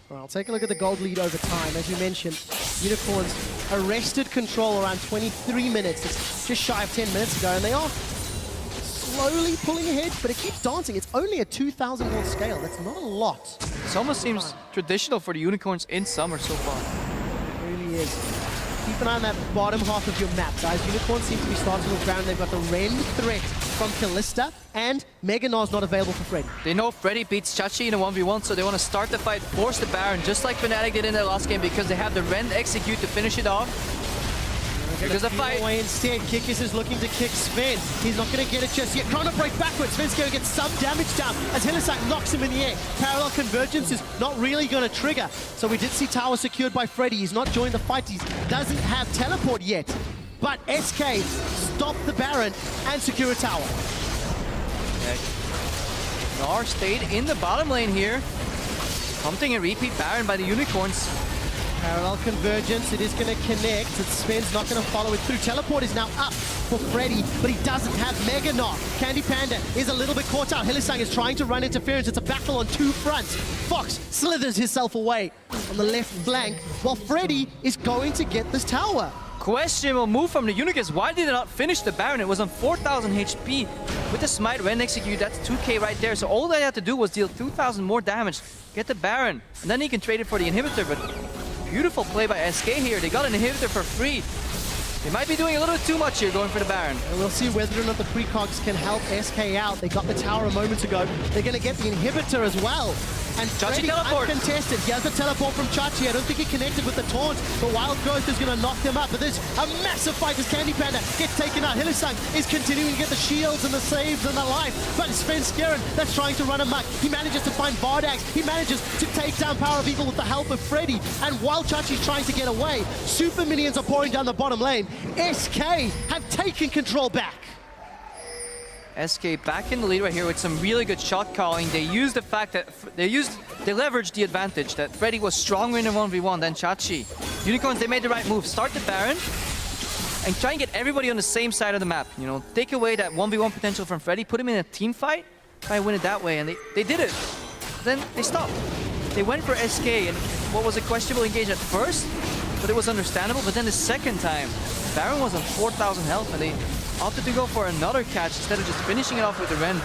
Well, take a look at the gold lead over time. As you mentioned, Unicorns arrested control around 23 minutes. It's just shy of 10 minutes ago, and they are slowly pulling ahead, but it keeps dancing. It's only a 2,000 gold scale. That's not a lot. This almost seems traditional for the Unicorns in summer so far. It really is. Keep an eye on that bottom half of your map, guys. Unicorns seem to be starting with ground. They've got the Rend threat from Kalista, and Mega Gnar's not available for Freddy. They know Freddy beats Chachi in a 1v1, so they want to start the fight, force the Baron, just like Fnatic did in their last game, because they have the Rend execute to finish it off. Because the fight. Away instead, Kikis is looking to kick Sven. He's not going to get it just yet. Trying to break backwards. Sven's going to get some damage down as Hylissang knocks him in the air. Parallel convergence is not really going to trigger. So we did see tower secured by Freddy. He's not joined the fight. He doesn't have teleport yet. But SK stopped the Baron and secure a tower. Gnar stayed in the bottom lane here. Hunting a repeat Baron by the Unicorns. Parallel convergence, it is going to connect. Sven's not going to follow it through. Teleport is now up for Freddy, but he doesn't have Mega Knock. CandyPanda is a little bit caught out. Hylissang is trying to run interference. It's a battle on two fronts. Fox slithers himself away on the left flank, while Freddy is going to get this tower. Questionable move from the Unicorns. Why did they not finish the Baron? It was on 4,000 HP. With the Smite when execute, that's 2k right there. So all they had to do was deal 2,000 more damage, get the Baron, and then he can trade it for the inhibitor. But beautiful play by SK here. They got an inhibitor for free. They might be doing a little bit too much here going for the Baron. And we'll see whether or not the precogs can help SK out. They got the tower a moment ago. They're going to get the inhibitor as well. And Chachi Freddy teleport. uncontested. He has the teleport from Chachi. I don't think he connected with the taunt, but Wild Growth is going to knock them up. But there's a massive fight as CandyPanda gets taken out. Hylissang is continuing to get the shields and the saves and the life. But it's Svenskeren that's trying to run amok. He manages to find Vardags. He manages to take down PowerOfEvil with the help of Freddy. And while Chachi's trying to get away, super minions are pouring down the bottom lane. SK have taken control back. SK back in the lead right here with some really good shot calling. They used the fact that they leveraged the advantage that Freddy was stronger in a 1v1 than Chachi. Unicorns, they made the right move. Start the Baron and try and get everybody on the same side of the map. You know, take away that 1v1 potential from Freddy, put him in a team fight, try and win it that way. And they did it. Then they stopped. They went for SK and what was a questionable engage at first, but it was understandable. But then the second time, Baron was on 4,000 health and they opted to go for another catch instead of just finishing it off with the Ren.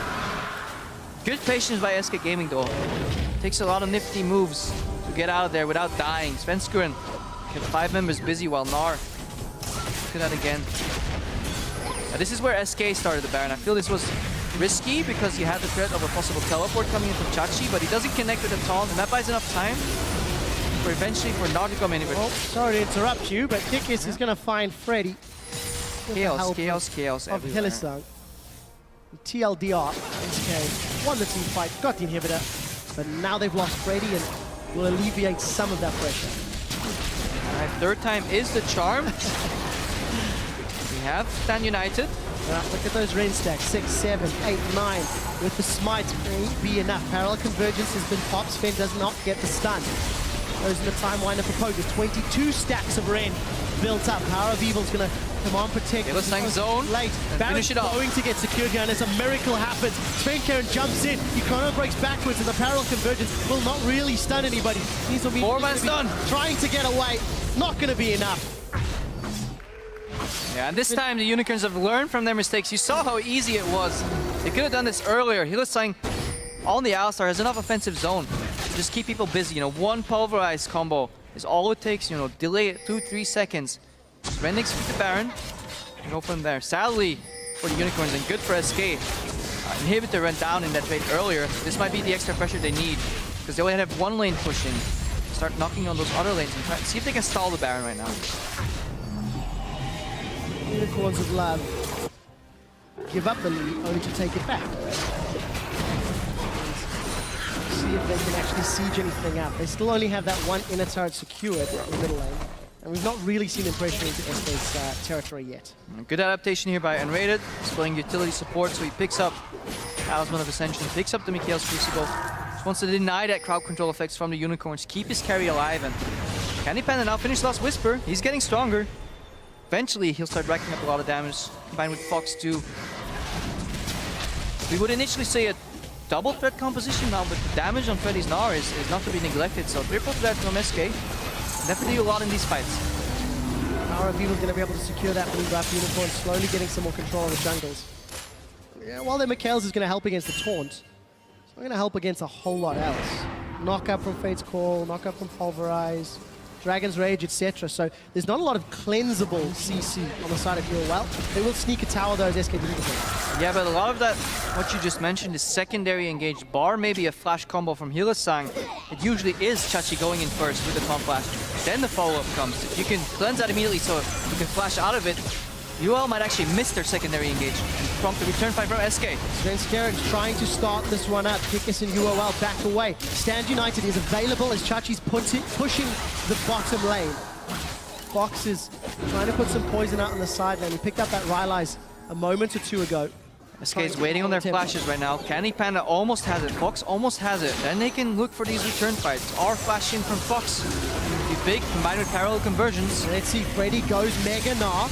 Good patience by SK Gaming though. Takes a lot of nifty moves to get out of there without dying. Svenskeren kept 5 members busy while Gnar. Look at that again. Now, this is where SK started the Baron. I feel this was risky because he had the threat of a possible teleport coming in from Chachi, but he doesn't connect with the taunt, and that buys enough time for eventually for Gnar to come in. Oh, sorry to interrupt you, but Kikis is going to find Freddy. Chaos of everywhere. Hylissang. TLDR, SK won the team fight, got the inhibitor, but now they've lost Freddy and will alleviate some of that pressure. Alright, third time is the charm. We have Stand United. Look at those Ren stacks, 6, 7, 8, 9. With the smite, won't be enough. Parallel convergence has been popped. Sven does not get the stun. Goes in the time winder for Poke. There's 22 stacks of Ren built up. PowerOfEvil's going to command protect. Hylissang zone. Late. And Baron's finish it off. going to get secured here, and as a miracle happens, Svenskeren jumps in. He chrono breaks backwards, and the parallel convergence will not really stun anybody. These will be 4-man stun. trying to get away. Not going to be enough. Yeah, and this time the Unicorns have learned from their mistakes. You saw how easy it was. They could have done this earlier. Hylissang on the Alistar has enough offensive zone to just keep people busy. You know, one pulverize combo is all it takes. You know, delay it 2-3 seconds. Ren execute the Baron and go from there. Sadly for the Unicorns and good for SK. Inhibitor went down in that trade earlier. This might be the extra pressure they need because they only have one lane pushing. Start knocking on those other lanes and try see if they can stall the Baron right now. Unicorns of Love give up the lead only to take it back. See if they can actually siege anything out. They still only have that one inner turret secured in the middle lane. And we've not really seen impression into SK's territory yet. Good adaptation here by nRated, displaying utility support, so he picks up Talisman of Ascension, picks up the Mikhail's Crucible, just wants to deny that crowd control effects from the Unicorns, keep his carry alive, and CandyPanda now finished Lost Whisper. He's getting stronger. Eventually, he'll start racking up a lot of damage, combined with Fox too. We would initially say a double threat composition now, but the damage on Freddy's Gnar is not to be neglected, so triple threat from SK. Definitely do a lot in these fights. PowerOfEvil is going to be able to secure that blue buff. Unicorn slowly getting some more control of the jungles. Yeah, while their Mikhail's is going to help against the taunt, it's not going to help against a whole lot else. Knock up from Fate's Call, knock up from Pulverize, Dragon's Rage, etc. So there's not a lot of cleansable CC on the side of UOL. They will sneak a tower though as SK didn't get it. Yeah, but a lot of that, what you just mentioned, is secondary engaged. Bar maybe a flash combo from Hylissang. It usually is Chachi going in first with the Taunt Flash. Then the follow-up comes. If you can cleanse that immediately so you can flash out of it, UOL might actually miss their secondary engage and prompt the return fight from SK. Svenskeren trying to start this one up. Kikis and UOL back away. Stand United is available as Chachi's pushing the bottom lane. Fox is trying to put some poison out on the side lane. He picked up that Rylai's a moment or two ago. SK is waiting on their flashes right now. CandyPanda almost has it. Fox almost has it. Then they can look for these return fights. Our flash in from Fox. Be big, combined with parallel conversions. Let's see, Freddy goes Mega Gnar.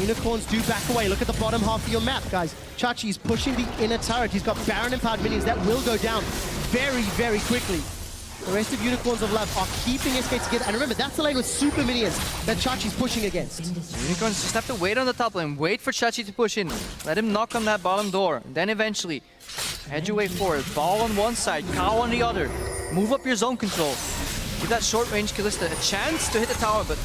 Unicorns do back away. Look at the bottom half of your map, guys. Chachi's pushing the inner turret. He's got Baron empowered minions that will go down very, very quickly. The rest of Unicorns of Love are keeping SK together. And remember, that's the lane with super minions that Chachi's pushing against. Unicorns just have to wait on the top lane. Wait for Chachi to push in. Let him knock on that bottom door. Then eventually, edge your way forward. Ball on one side, cow on the other. Move up your zone control. Give that short range Kalista a chance to hit the tower, but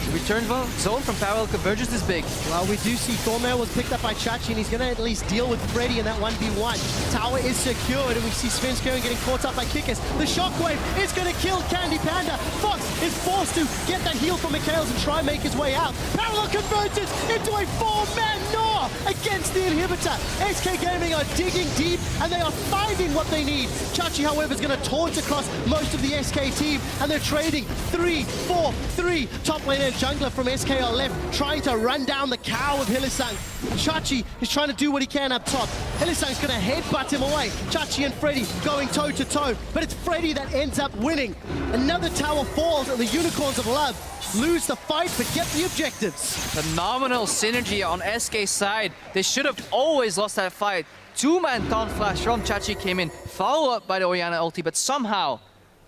the return zone from parallel convergence is big. Well, we do see Thornmail was picked up by Chachi, and he's going to at least deal with Freddy in that 1v1. Tower is secured, and we see Svenskeren getting caught up by Kikis. The shockwave is going to kill CandyPanda. Fox is forced to get that heal from Mikhails and try and make his way out. Parallel convergence into a 4-man Gnar against the inhibitor. SK Gaming are digging deep, and they are finding what they need. Chachi, however, is going to taunt across most of the SK team, and they're trading 3-4-3. Top lane and jungler from SK are left, trying to run down the cow of Hylissang. Chachi is trying to do what he can up top. Hylissang's going to headbutt him away. Chachi and Freddy going toe-to-toe, but it's Freddy that ends up winning. Another tower falls, and the Unicorns of Love lose the fight, but get the objectives. Phenomenal synergy on SK's side. They should have always lost that fight. Two-man taunt flash from Chachi came in, followed up by the Orianna ulti, but somehow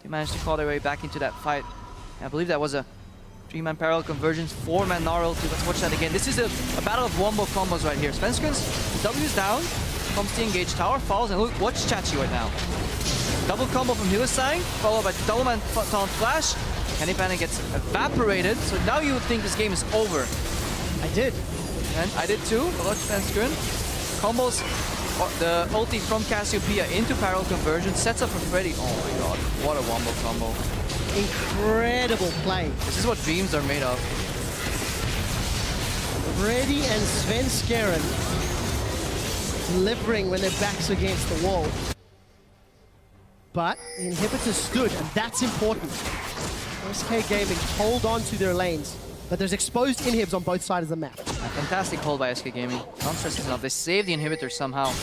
they managed to claw their way back into that fight. I believe that was a 3-man parallel convergence, 4-man Gnar ulti. Let's watch that again. This is a battle of wombo combos right here. Svenskeren's W is down, comes to engage, tower falls, and look, watch Chachi right now. Double combo from Hylissang, followed by double-man taunt flash. CandyPanda gets evaporated, so now you would think this game is over. I did. And I did too, but watch Svenskeren. Combos the ulti from Cassiopeia into parallel conversion, sets up for Freddy. Oh my god, what a wombo combo. Incredible play. This is what dreams are made of. Freddy and Svenskeren delivering when their backs against the wall. But the inhibitor stood, and that's important. SK Gaming hold on to their lanes, but there's exposed inhibs on both sides of the map. A fantastic hold by SK Gaming. Not stressing enough. They saved the inhibitor somehow.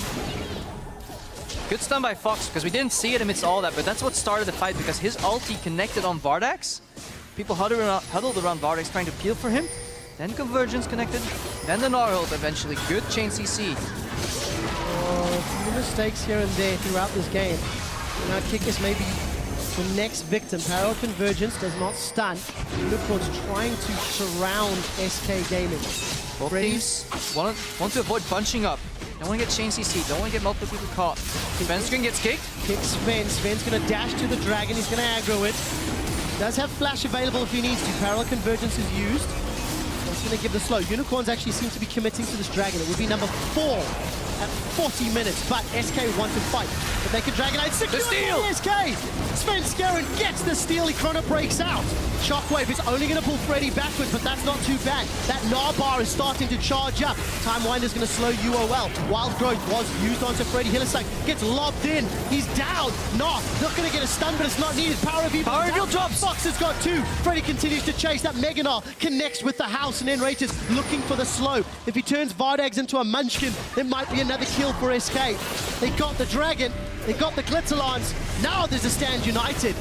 Good stun by Fox, because we didn't see it amidst all that, but that's what started the fight, because his ulti connected on Vardags. People huddled around Vardags trying to peel for him. Then Convergence connected, then the Gnar ult eventually. Good chain CC. A few mistakes here and there throughout this game. Now Kikis may be the next victim. Parallel Convergence does not stun. Unicorns trying to surround SK Gaming. Both teams want to avoid bunching up. Don't want to get chain CC, don't want to get multiple people caught. Svenskeren gets kicked. Kicks Sven. Sven's going to dash to the dragon. He's going to aggro it. Does have flash available if he needs to. Parallel Convergence is used. That's going to give the slow. Unicorns actually seem to be committing to this dragon. It would be number 4 at 40 minutes, but SK want to fight. But they can drag it out. Secure the steal! SK! Svenskeren gets the steal. He chrono breaks out. Shockwave is only going to pull Freddy backwards, but that's not too bad. That Gnar bar is starting to charge up. Time Winder's going to slow UOL. Wild Growth was used onto Freddy. Hylissang gets lobbed in. He's down. Gnar not going to get a stun, but it's not needed. PowerOfEvil drops. Fox has got 2. Freddy continues to chase. That Mega Gnar connects with the house, and nRated looking for the slow. If he turns Vardags into a munchkin, it might be another kill for SK. They got the dragon. They got the Glitterlance. Now there's a stand united.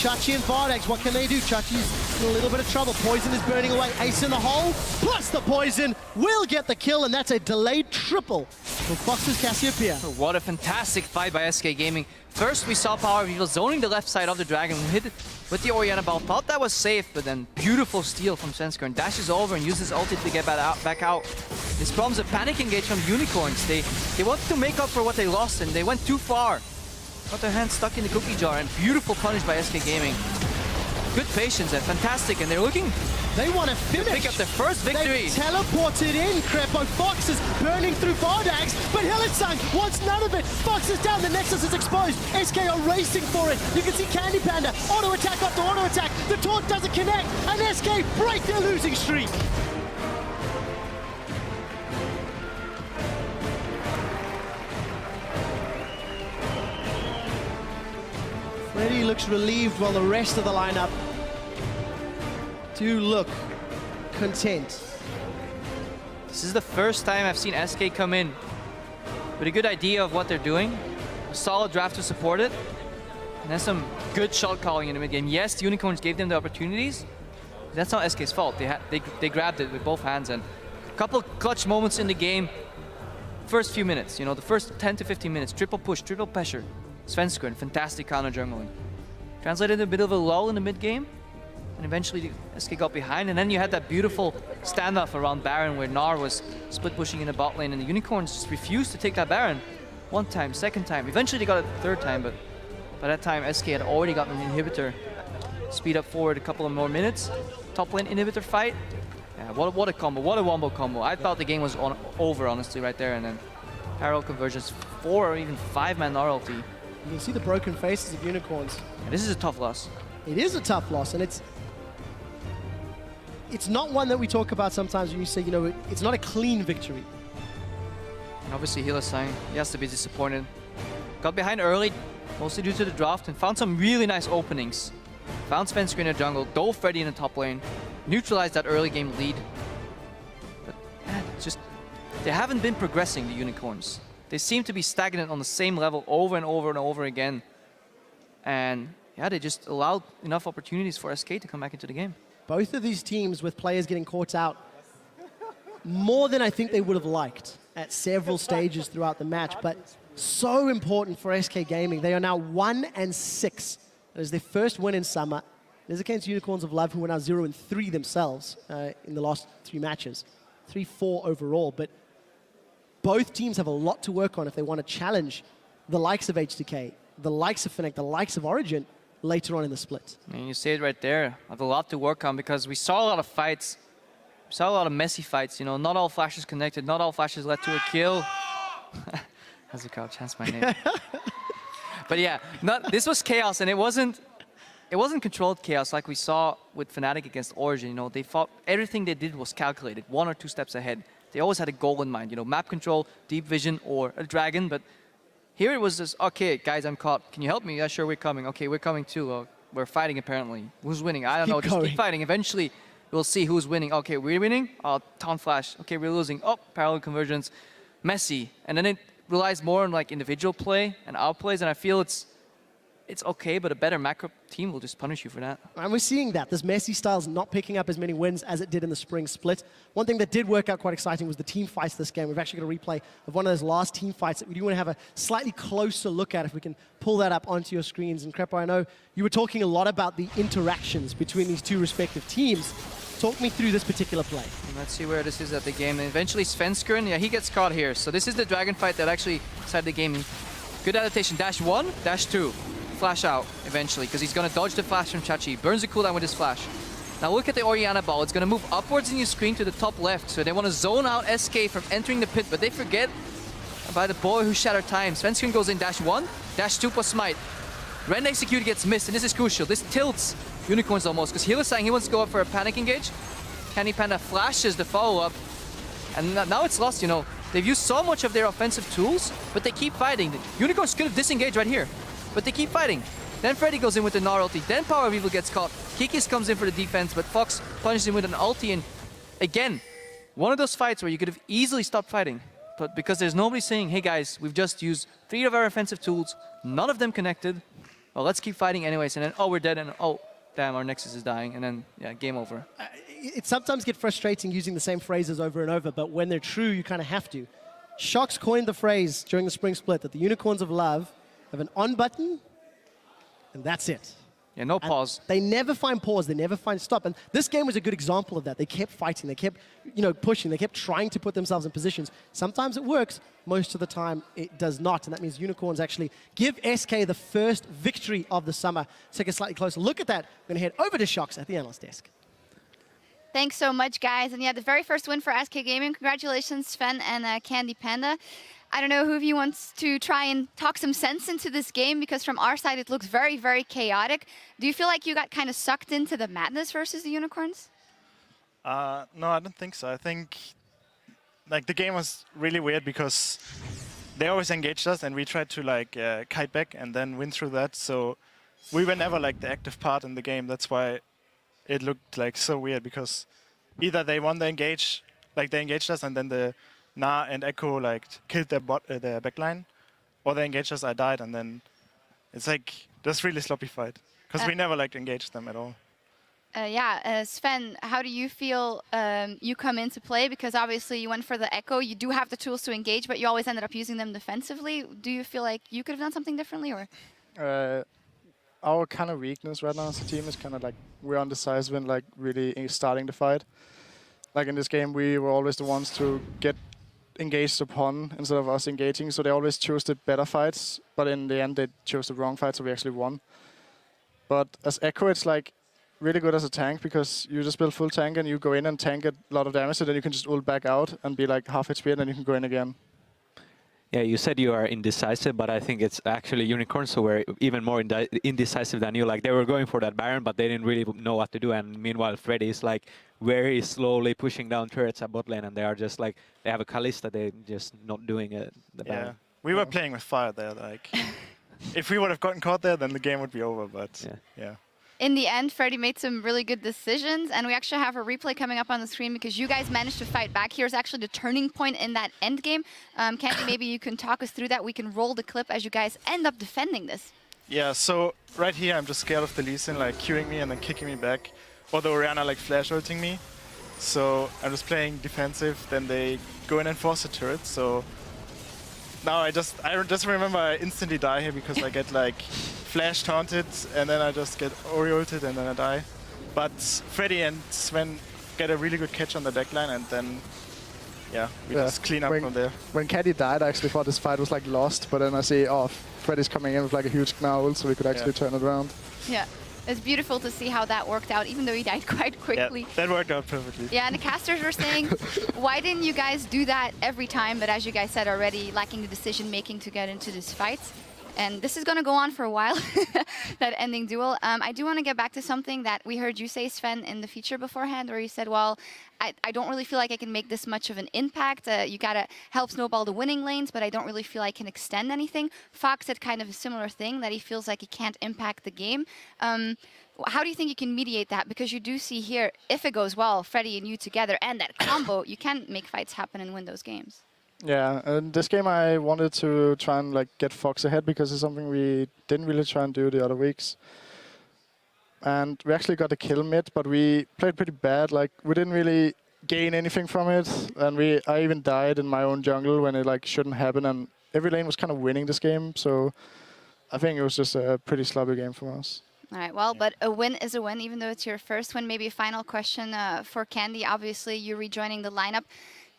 Chachi and Vardags, what can they do? Chachi's in a little bit of trouble. Poison is burning away. Ace in the hole, plus the poison will get the kill, and that's a delayed triple for Fox's Cassiopeia. What a fantastic fight by SK Gaming. First, we saw PowerOfEvil zoning the left side of the dragon. We hit it with the Orianna ball. Thought that was safe, but then beautiful steal from Svenskeren. Dashes over and uses ulti to get back out. This problem's a panic engage from Unicorns. They wanted to make up for what they lost, and they went too far. Got their hands stuck in the cookie jar, and beautiful punish by SK Gaming. Good patience and fantastic, and they're looking. They want to finish. Pick up their first victory. They teleported in. Crepo Fox is burning through Vardags, but Hylissang wants none of it. Fox is down. The Nexus is exposed. SK are racing for it. You can see CandyPanda auto attack after auto attack. The taunt doesn't connect, and SK break their losing streak. Freddy looks relieved while the rest of the lineup do look content. This is the first time I've seen SK come in with a good idea of what they're doing, a solid draft to support it, and then some good shot calling in the mid game. Yes, the Unicorns gave them the opportunities. That's not SK's fault. They grabbed it with both hands, and a couple clutch moments in the game. First few minutes, you know, the first 10 to 15 minutes, triple push, triple pressure. Svenskeren, fantastic counter jungling. Translated a bit of a lull in the mid game, and eventually SK got behind, and then you had that beautiful standoff around Baron where Gnar was split pushing in the bot lane, and the Unicorns just refused to take that Baron. One time, second time, eventually they got it the third time, but by that time SK had already gotten an inhibitor. Speed up forward a couple of more minutes. Top lane inhibitor fight. Yeah, what a combo, what a wombo combo. I thought the game was over, honestly, right there, and then parallel conversions, 4 or even 5-man Gnar ulti. You can see the broken faces of Unicorns. Yeah, this is a tough loss. It is a tough loss, and it's not one that we talk about sometimes when you say, you know, it's not a clean victory. And obviously Hylissang, he has to be disappointed. Got behind early, mostly due to the draft, and found some really nice openings. Found Svenskeren in the jungle, dove Freddy in the top lane, neutralized that early game lead. But just, they haven't been progressing, the Unicorns. They seem to be stagnant on the same level over and over and over again. And yeah, they just allowed enough opportunities for SK to come back into the game. Both of these teams with players getting caught out more than I think they would have liked at several stages throughout the match, but so important for SK Gaming. They are now 1-6. That is their first win in summer. It is against Unicorns of Love, who are now 0-3 themselves in the last 3 matches. 3-4 overall, but both teams have a lot to work on if they want to challenge the likes of HDK, the likes of Fnatic, the likes of Origin later on in the split. I mean, you say it right there. I have a lot to work on because we saw a lot of fights. We saw a lot of messy fights, you know, not all flashes connected, not all flashes led to a kill. As a couch, that's my name. But yeah, this was chaos, and it wasn't controlled chaos like we saw with Fnatic against Origin. You know, they fought, everything they did was calculated, 1 or 2 steps ahead. They always had a goal in mind, you know, map control, deep vision, or a dragon. But here it was just, okay, guys, I'm caught. Can you help me? Yeah, sure, we're coming. Okay, we're coming too. We're fighting apparently. Who's winning? I don't know. Just keep fighting. Eventually, we'll see who's winning. Okay, we're winning. Oh, taunt flash. Okay, we're losing. Oh, parallel conversions. Messy. And then it relies more on like individual play and outplays, and I feel it's okay, but a better macro team will just punish you for that. And we're seeing that. This messy style's not picking up as many wins as it did in the spring split. One thing that did work out quite exciting was the team fights this game. We've actually got a replay of one of those last team fights that we do want to have a slightly closer look at if we can pull that up onto your screens. And Crepo, I know you were talking a lot about the interactions between these two respective teams. Talk me through this particular play. And let's see where this is at the game. And eventually Svenskeren, yeah, he gets caught here. So this is the dragon fight that actually decided the game. Good adaptation. Dash 1, dash 2. Flash out eventually, because he's going to dodge the flash from Chachi. Burns the cooldown with his flash. Now look at the Orianna ball. It's going to move upwards in your screen to the top left. So they want to zone out SK from entering the pit, but they forget about the boy who shattered time. Svenskeren goes in dash 1, dash 2 plus smite. Rend execute gets missed, and this is crucial. This tilts Unicorns almost, because Hylissang, he wants to go up for a panic engage. CandyPanda flashes the follow-up, and now it's lost, you know. They've used so much of their offensive tools, but they keep fighting. The Unicorns could have disengaged right here, but they keep fighting. Then Freddy goes in with the Gnar ulti, then PowerOfEvil gets caught. Kikis comes in for the defense, but Fox punishes him with an ulti, and again, one of those fights where you could have easily stopped fighting, but because there's nobody saying, hey guys, we've just used 3 of our offensive tools, none of them connected, well, let's keep fighting anyways, and then, oh, we're dead, and oh, damn, our Nexus is dying, and then, yeah, game over. It sometimes gets frustrating using the same phrases over and over, but when they're true, you kind of have to. Shox coined the phrase during the spring split that the Unicorns of Love have an on button, and that's it. Yeah, no pause. They never find pause, they never find stop, and this game was a good example of that. They kept fighting, they kept, you know, pushing, they kept trying to put themselves in positions. Sometimes it works, most of the time it does not, and that means Unicorns actually give SK the first victory of the summer. Take a slightly closer look at that. We're gonna head over to Shox at the analyst desk. Thanks so much, guys. And yeah, the very first win for SK Gaming. Congratulations, Sven and CandyPanda. I don't know who of you wants to try and talk some sense into this game, because from our side, it looks very, very chaotic. Do you feel like you got kind of sucked into the madness versus the Unicorns? No, I don't think so. I think like the game was really weird because they always engaged us and we tried to like kite back and then win through that. So we were never like the active part in the game. That's why it looked like so weird, because either they won the engage, like they engaged us, and then the Na and Echo like killed their backline, or they engaged us, I died, and then it's like this really sloppy fight because we never like engaged them at all. Sven, how do you feel you come into play? Because obviously you went for the Echo. You do have the tools to engage, but you always ended up using them defensively. Do you feel like you could have done something differently, or? Our kind of weakness right now as a team is kind of like we're undecisive in like really starting the fight. Like in this game, we were always the ones to get engaged upon instead of us engaging, so they always chose the better fights, but in the end they chose the wrong fight, so we actually won. But as Echo, it's like really good as a tank because you just build full tank and you go in and tank a lot of damage, and then you can just ult back out and be like half HP, and then you can go in again. Yeah, you said you are indecisive, but I think it's actually Unicorns who were even more indecisive than you. Like, they were going for that Baron, but they didn't really know what to do. And meanwhile, Freddy is like very slowly pushing down turrets at bot lane, and they are just like, they have a Kalista, they're just not doing the Baron. Yeah, we were playing with fire there. Like, if we would have gotten caught there, then the game would be over. But yeah. In the end, Freddy made some really good decisions, and we actually have a replay coming up on the screen because you guys managed to fight back. Here's actually the turning point in that end game. Candy, maybe you can talk us through that. We can roll the clip as you guys end up defending this. Yeah, so right here, I'm just scared of the Lee Sin, like queuing me and then kicking me back, or the Orianna like flash ulting me. So I'm just playing defensive, then they go in and force the turret. So now I just remember I instantly die here because I get like flash taunted, and then I just get Ori ulted, and then I die. But Freddy and Sven get a really good catch on the backline, and then we just clean up from there. When Caddy died, I actually thought this fight was like lost, but then I see, oh, Freddy's coming in with like a huge Gnaul, so we could actually turn it around. Yeah, it's beautiful to see how that worked out, even though he died quite quickly. Yeah, that worked out perfectly. Yeah, and the casters were saying, why didn't you guys do that every time? But as you guys said already, lacking the decision making to get into this fight. And this is going to go on for a while, that ending duel. I do want to get back to something that we heard you say, Sven, in the feature beforehand, where you said, well, I don't really feel like I can make this much of an impact. You got to help snowball the winning lanes, but I don't really feel I can extend anything. Fox said kind of a similar thing, that he feels like he can't impact the game. How do you think you can mediate that? Because you do see here, if it goes well, Freddy and you together, and that combo, you can make fights happen and win those games. Yeah, and this game I wanted to try and like get Fox ahead because it's something we didn't really try and do the other weeks. And we actually got a kill mid, but we played pretty bad. Like, we didn't really gain anything from it, and I even died in my own jungle when it like shouldn't happen, and every lane was kind of winning this game, so I think it was just a pretty sloppy game from us. All right, well, but a win is a win, even though it's your first win. Maybe a final question for Candy. Obviously, you're rejoining the lineup.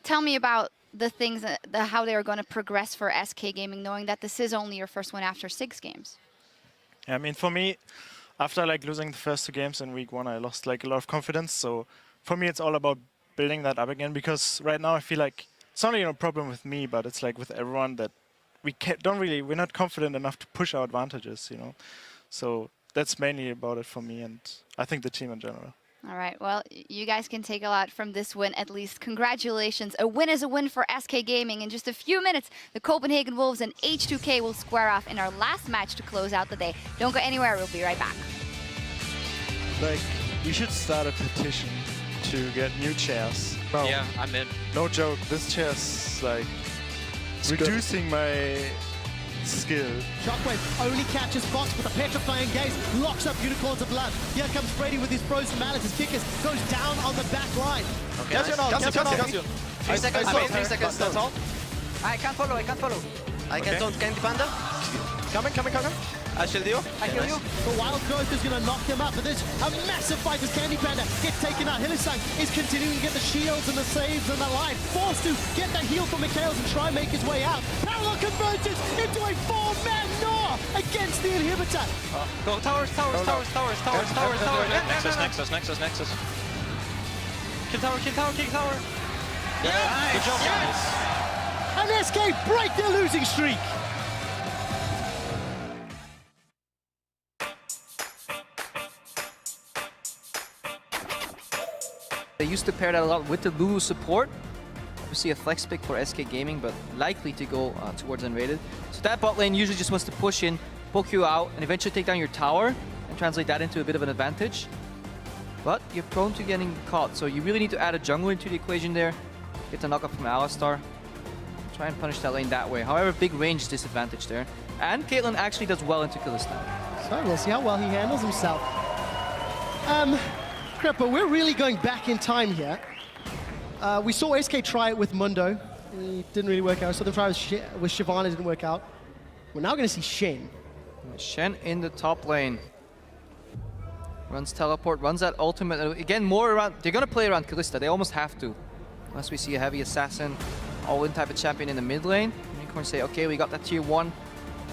Tell me about the things, how they are going to progress for SK Gaming, knowing that this is only your first win after 6 games. Yeah, I mean, for me, after like losing the first 2 games in week 1, I lost like a lot of confidence. So for me, it's all about building that up again, because right now I feel like it's not a problem with me, but it's like with everyone that we're not confident enough to push our advantages, you know. So that's mainly about it for me, and I think the team in general. All right, well, you guys can take a lot from this win, at least. Congratulations. A win is a win for SK Gaming. In just a few minutes, the Copenhagen Wolves and H2K will square off in our last match to close out the day. Don't go anywhere, we'll be right back. Like, we should start a petition to get new chairs. No, Yeah, I'm in. no joke, this chair's like reducing my skill. Shockwave only catches Fox with a petrifying gaze, locks up Unicorns of Blood. Here comes Freddy with his frozen malice as Kikis goes down on the back line. Okay, nice. 3 seconds, 3 seconds, that's all. I can't follow. I can taunt CandyPanda. Coming. I shield you. I kill you. The Wild Growth is going to knock him up, but there's a massive fight as CandyPanda gets taken out. Hylissang is continuing to get the shields and the saves and the line. Forced to get the heal from Mikhails and try and make his way out. Parallel converges into a 4-man Gnaw against the inhibitor. Go towers. Nexus. Kill tower. Yeah, good job, guys. And SK break their losing streak. They used to pair that a lot with the Lulu support. Obviously a flex pick for SK Gaming, but likely to go towards nRated. So that bot lane usually just wants to push in, poke you out, and eventually take down your tower and translate that into a bit of an advantage. But you're prone to getting caught, so you really need to add a jungler into the equation there. Get the knockup from Alistar. try and punish that lane that way. However, big range disadvantage there. And Caitlyn actually does well into Hylissang. So we'll see how well he handles himself. Crepper, we're really going back in time here. We saw SK try it with Mundo. It didn't really work out. We saw them try with Shyvana, it didn't work out. We're now going to see Shen. Shen in the top lane. Runs teleport, runs that ultimate. Again, more around. They're going to play around Kalista. They almost have to. Unless we see a heavy assassin, all-in type of champion in the mid lane. Unicorn say, okay, we got that tier 1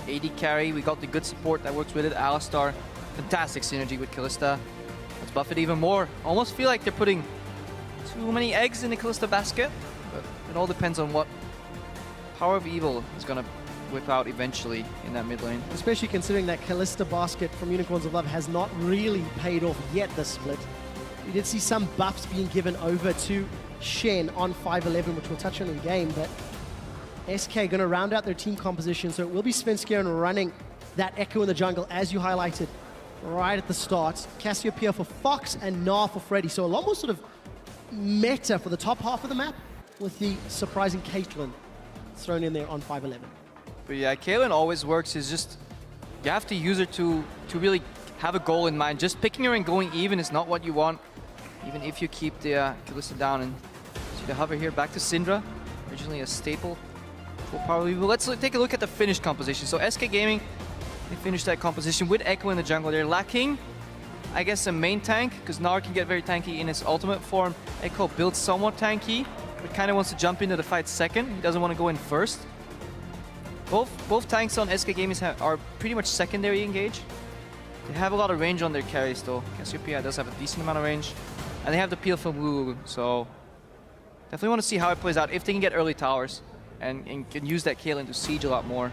AD carry. We got the good support that works with it. Alistar, fantastic synergy with Kalista. Let's buff it even more. Almost feel like they're putting too many eggs in the Kalista basket. But it all depends on what PowerOfEvil is going to whip out eventually in that mid lane. Especially considering that Kalista basket from Unicorns of Love has not really paid off yet this split. We did see some buffs being given over to Shen on 5-11, which we'll touch on in game, but SK going to round out their team composition, so it will be Svenskeren running that Echo in the jungle, as you highlighted right at the start. Cassiopeia for Fox and Gnar for Freddy, so a lot more sort of meta for the top half of the map, with the surprising Caitlyn thrown in there on 5-11. But yeah, Caitlyn always works is just, you have to use her to really have a goal in mind. Just picking her and going even is not what you want, even if you keep the Kalista down. And see the hover here, back to Syndra, originally a staple for PowerOfEvil. Let's take a look at the finished composition. So SK Gaming, they finished that composition with Echo in the jungle. They're lacking, I guess, a main tank, because Gnar can get very tanky in his ultimate form. Echo builds somewhat tanky, but kind of wants to jump into the fight second. He doesn't want to go in first. Both tanks on SK Gaming are pretty much secondary engage. They have a lot of range on their carries though. Cassiopeia does have a decent amount of range. And they have the peel from Lulu, so definitely want to see how it plays out if they can get early towers and can use that Caitlyn to siege a lot more.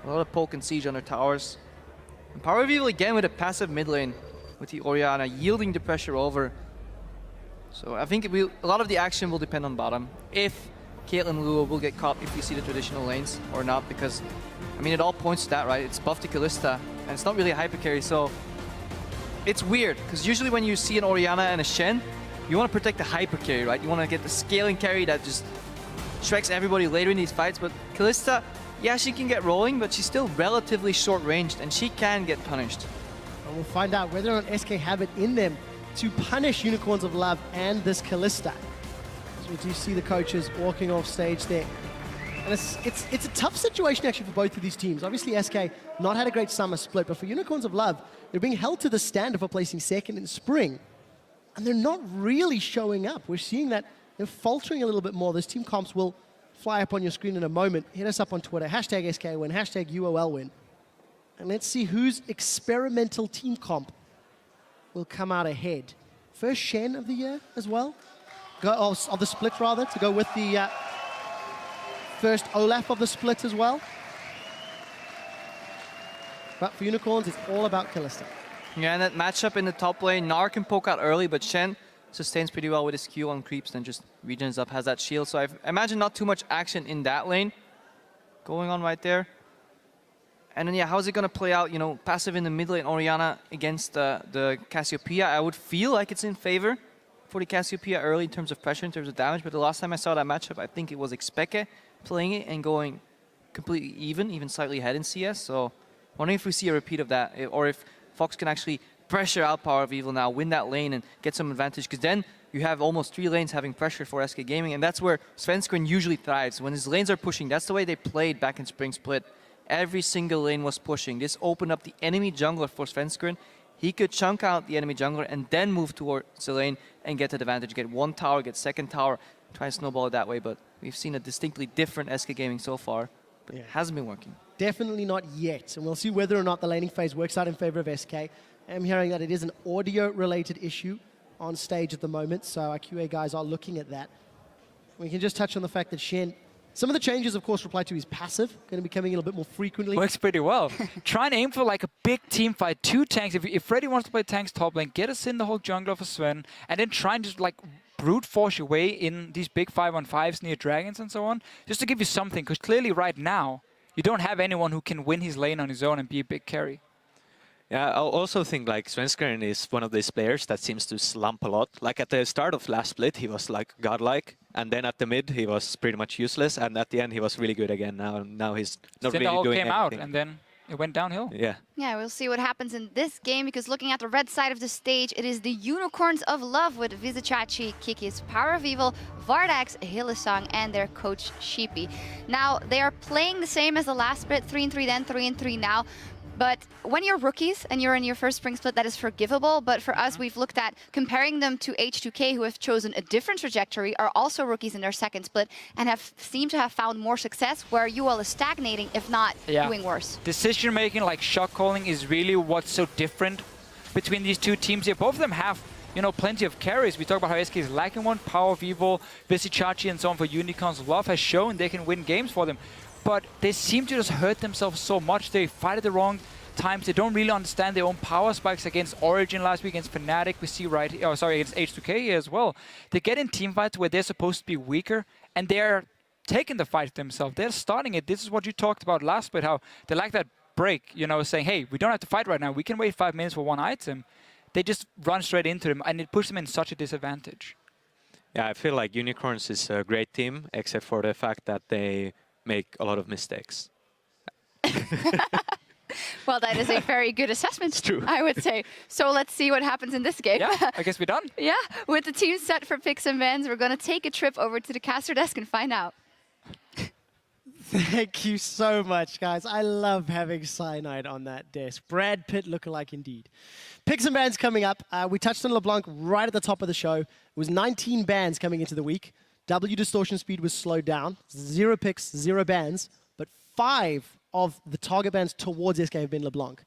A lot of poke and siege on their towers. And PowerOfEvil again with a passive mid lane with the Orianna yielding the pressure over. So I think a lot of the action will depend on bottom. If Caitlyn Lulu will get caught if you see the traditional lanes or not, because I mean it all points to that, right? It's buff to Kalista and it's not really a hyper carry, so it's weird because usually when you see an Orianna and a Shen, you want to protect the hyper carry, right? You want to get the scaling carry that just shreks everybody later in these fights. But Kalista, yeah, she can get rolling, but she's still relatively short ranged and she can get punished. And we'll find out whether or not SK have it in them to punish Unicorns of Love and this Kalista. We do see the coaches walking off stage there. And it's a tough situation actually for both of these teams. Obviously SK not had a great summer split, but for Unicorns of Love, they're being held to the standard for placing second in spring. And they're not really showing up. We're seeing that they're faltering a little bit more. Those team comps will fly up on your screen in a moment. Hit us up on Twitter, hashtag SK win, hashtag UOL win. And let's see whose experimental team comp will come out ahead. First Shen of the year as well. Of the split rather, to go with the first Olaf of the split as well. But for Unicorns, it's all about Kalista. Yeah, and that matchup in the top lane, Gnar can poke out early, but Shen sustains pretty well with his Q on creeps, then just regens up, has that shield. So I imagine not too much action in that lane going on right there. And then yeah, how's it gonna play out? You know, passive in the mid lane, Orianna against the Cassiopeia. I would feel like it's in favor for the Cassiopeia early in terms of pressure, in terms of damage, but the last time I saw that matchup, I think it was Xpeke playing it and going completely even slightly ahead in CS. So wondering if we see a repeat of that, or if Fox can actually pressure out PowerOfEvil now, win that lane and get some advantage, because then you have almost 3 lanes having pressure for SK Gaming, and that's where Svenskeren usually thrives. When his lanes are pushing, that's the way they played back in Spring Split. Every single lane was pushing. This opened up the enemy jungler for Svenskeren. He could chunk out the enemy jungler and then move towards the lane and get the advantage. Get 1 tower, get 2nd tower, try and snowball it that way. But we've seen a distinctly different SK Gaming so far. But it hasn't been working. Definitely not yet. And we'll see whether or not the laning phase works out in favor of SK. I'm hearing that it is an audio-related issue on stage at the moment. So our QA guys are looking at that. We can just touch on the fact that Shen, some of the changes, of course, reply to his passive, going to be coming in a little bit more frequently. Works pretty well. Try and aim for like a big team fight, 2 tanks. If Freddy wants to play tanks top lane, get us in the whole jungler for Sven, and then try and just like brute force your way in these big 5-on-5s near dragons and so on, just to give you something, because clearly right now, you don't have anyone who can win his lane on his own and be a big carry. Yeah, I also think like Svenskeren is one of these players that seems to slump a lot. Like at the start of last split, he was like godlike, And then at the mid, he was pretty much useless. And at the end, he was really good again. Now he's not Then really the whole doing came anything. out, and then it went downhill. Yeah. Yeah, we'll see what happens in this game, because looking at the red side of the stage, it is the Unicorns of Love with Vizicsacsi, Kikis, PowerOfEvil, Vardags, Hylissang, and their coach Sheepy. Now, they are playing the same as the last split, 3-3 then, 3-3 now. But when you're rookies and you're in your first spring split, that is forgivable. But for us, we've looked at comparing them to H2K, who have chosen a different trajectory, are also rookies in their second split, and have seemed to have found more success, where UOL is stagnating, if not doing worse. Decision making, like shot calling, is really what's so different between these two teams here. Both of them have, you know, plenty of carries. We talk about how SK is lacking one. PowerOfEvil, Vizicsacsi, and so on for Unicorns Love has shown they can win games for them. But they seem to just hurt themselves so much. They fight at the wrong times. They don't really understand their own power spikes against Origin last week, against Fnatic. We see against H2K here as well. They get in team fights where they're supposed to be weaker, and they're taking the fight themselves. They're starting it. This is what you talked about last bit, how they like that break, you know, saying, hey, we don't have to fight right now. We can wait 5 minutes for one item. They just run straight into them, and it puts them in such a disadvantage. Yeah, I feel like Unicorns is a great team, except for the fact that they make a lot of mistakes. Well, that is a very good assessment, It's true. I would say. So let's see what happens in this game. Yeah, I guess we're done. Yeah, with the team set for picks and bans, we're going to take a trip over to the caster desk and find out. Thank you so much, guys. I love having Cyanide on that desk. Brad Pitt lookalike indeed. Picks and bans coming up. We touched on LeBlanc right at the top of the show. It was 19 bans coming into the week. W distortion speed was slowed down. 0 picks, 0 bans, but 5 of the target bans towards SK have been LeBlanc.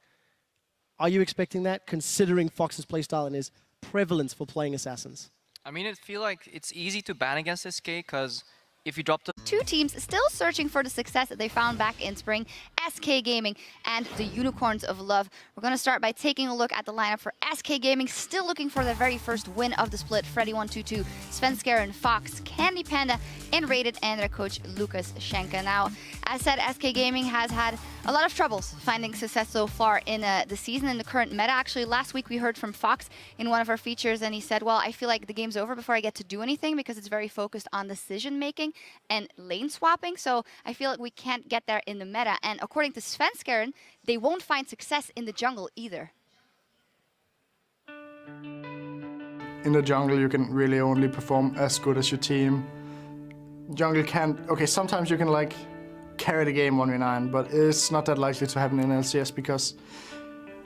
Are you expecting that, considering Fox's playstyle and his prevalence for playing assassins? I mean, I feel like it's easy to ban against SK because if you drop the Two teams still searching for the success that they found back in spring, SK Gaming and the Unicorns of Love. We're going to start by taking a look at the lineup for SK Gaming, still looking for their very first win of the split. Freddy122, Svenskeren, Fox, CandyPanda, nRated, and their coach Lucas Schenke. Now, as said, SK Gaming has had a lot of troubles finding success so far in the season, in the current meta. Actually, last week we heard from Fox in one of our features, and he said, well, I feel like the game's over before I get to do anything, because it's very focused on decision making and lane swapping. So I feel like we can't get there in the meta. And according to Svenskeren, they won't find success in the jungle either. In the jungle, you can really only perform as good as your team. Jungle can't... Okay, sometimes you can, like, carry the game 1v9, but it's not that likely to happen in LCS because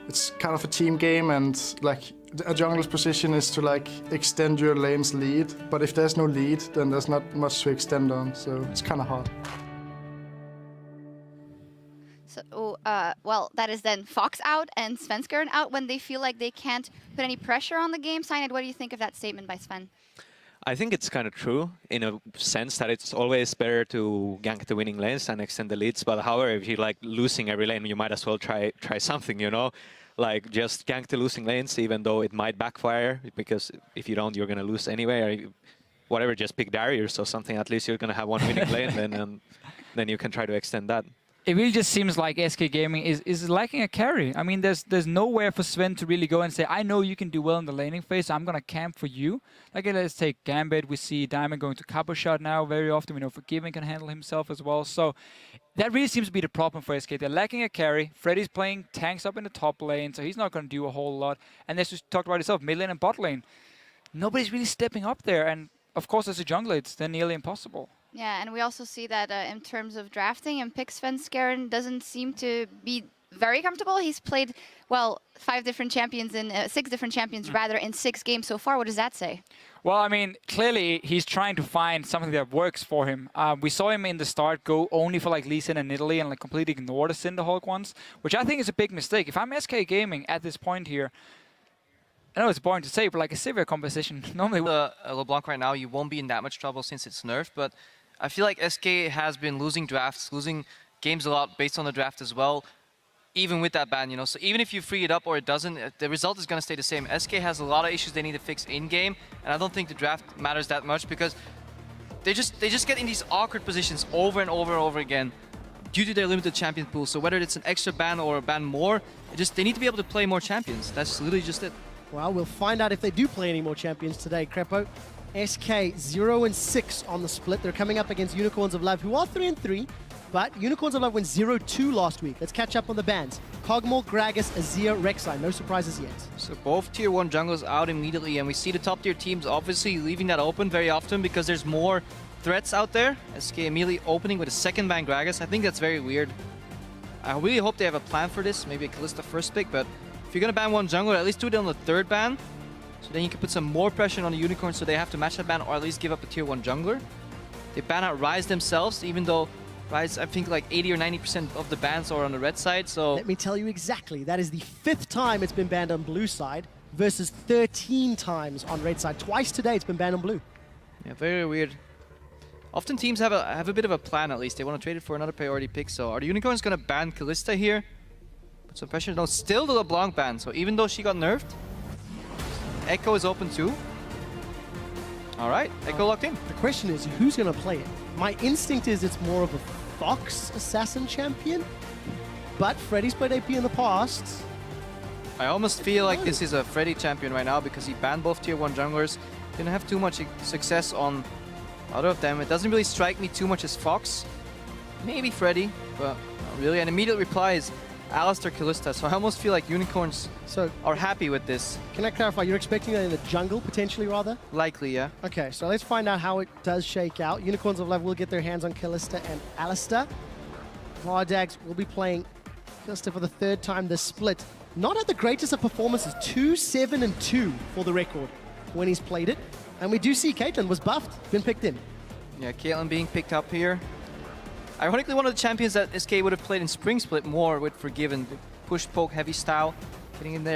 it's kind of a team game, and, like, a jungle's position is to, like, extend your lane's lead. But if there's no lead, then there's not much to extend on, so it's kind of hard. So, well, that is then Fox out and Svenskeren out when they feel like they can't put any pressure on the game. Cyanide, what do you think of that statement by Sven? I think it's kind of true in a sense that it's always better to gank the winning lanes and extend the leads. But however, if you're like losing every lane, you might as well try something, you know? Like just gank the losing lanes, even though it might backfire, because if you don't, you're going to lose anyway. Or whatever, just pick barriers or something. At least you're going to have one winning lane then, and then you can try to extend that. It really just seems like SK Gaming is lacking a carry. I mean, there's nowhere for Sven to really go and say, I know you can do well in the laning phase, so I'm going to camp for you. Like, let's take Gambit. We see Diamond going to Capo Shot now very often. We know Forgiven can handle himself as well. So that really seems to be the problem for SK. They're lacking a carry. Freddy's playing tanks up in the top lane, so he's not going to do a whole lot. And as you talked about yourself, mid lane and bot lane. Nobody's really stepping up there. And, of course, as a jungler, it's then nearly impossible. Yeah, and we also see that in terms of drafting, and pick Svenskeren doesn't seem to be very comfortable. He's played, well, 6 different champions rather in 6 games so far. What does that say? Well, I mean, clearly he's trying to find something that works for him. We saw him in the start go only for like Lee Sin and Italy and like completely ignore the Cinderhulk ones, which I think is a big mistake. If I'm SK Gaming at this point here, I know it's boring to say, but like a severe composition normally... LeBlanc right now, you won't be in that much trouble since it's nerfed, but I feel like SK has been losing drafts, losing games a lot based on the draft as well, even with that ban, you know. So even if you free it up or it doesn't, the result is going to stay the same. SK has a lot of issues they need to fix in-game, and I don't think the draft matters that much because they just get in these awkward positions over and over and over again due to their limited champion pool. So whether it's an extra ban or a ban more, they need to be able to play more champions. That's literally just it. Well, we'll find out if they do play any more champions today, Crepo. SK 0-6 on the split. They're coming up against Unicorns of Love, who are 3-3, but Unicorns of Love went 0-2 last week. Let's catch up on the bans. Kog'Maw, Gragas, Azir, Rek'Sai. No surprises yet. So both tier 1 junglers out immediately, and we see the top tier teams obviously leaving that open very often because there's more threats out there. SK immediately opening with a second ban Gragas. I think that's very weird. I really hope they have a plan for this. Maybe a Kalista first pick, but if you're gonna ban one jungler, at least do it on the third ban. So then you can put some more pressure on the Unicorns so they have to match that ban or at least give up a tier 1 jungler. They ban out Ryze themselves, even though Ryze, I think like 80 or 90% of the bans are on the red side, so... Let me tell you exactly. That is the 5th time it's been banned on blue side versus 13 times on red side. Twice today it's been banned on blue. Yeah, very weird. Often teams have a bit of a plan at least. They want to trade it for another priority pick, so are the Unicorns going to ban Kalista here? Put some pressure. No, still the LeBlanc ban, so even though she got nerfed, Echo is open too. Alright, Echo locked in. The question is, who's going to play it? My instinct is it's more of a Fox assassin champion, but Freddy's played AP in the past. I almost feel like this is a Freddy champion right now because he banned both tier 1 junglers. Didn't have too much success on other of them. It doesn't really strike me too much as Fox. Maybe Freddy, but not really. An immediate reply is Alistar Kalista, so I almost feel like Unicorns are happy with this. Can I clarify, you're expecting that in the jungle, potentially, rather? Likely, yeah. Okay, so let's find out how it does shake out. Unicorns of Love will get their hands on Kalista and Alistar. Vardags will be playing Kalista for the 3rd time this split. Not at the greatest of performances, 2-7-2 for the record when he's played it. And we do see Caitlyn was buffed, been picked in. Yeah, Caitlyn being picked up here. Ironically, one of the champions that SK would have played in Spring Split more with Forgiven. Push, poke, heavy style. Getting in there.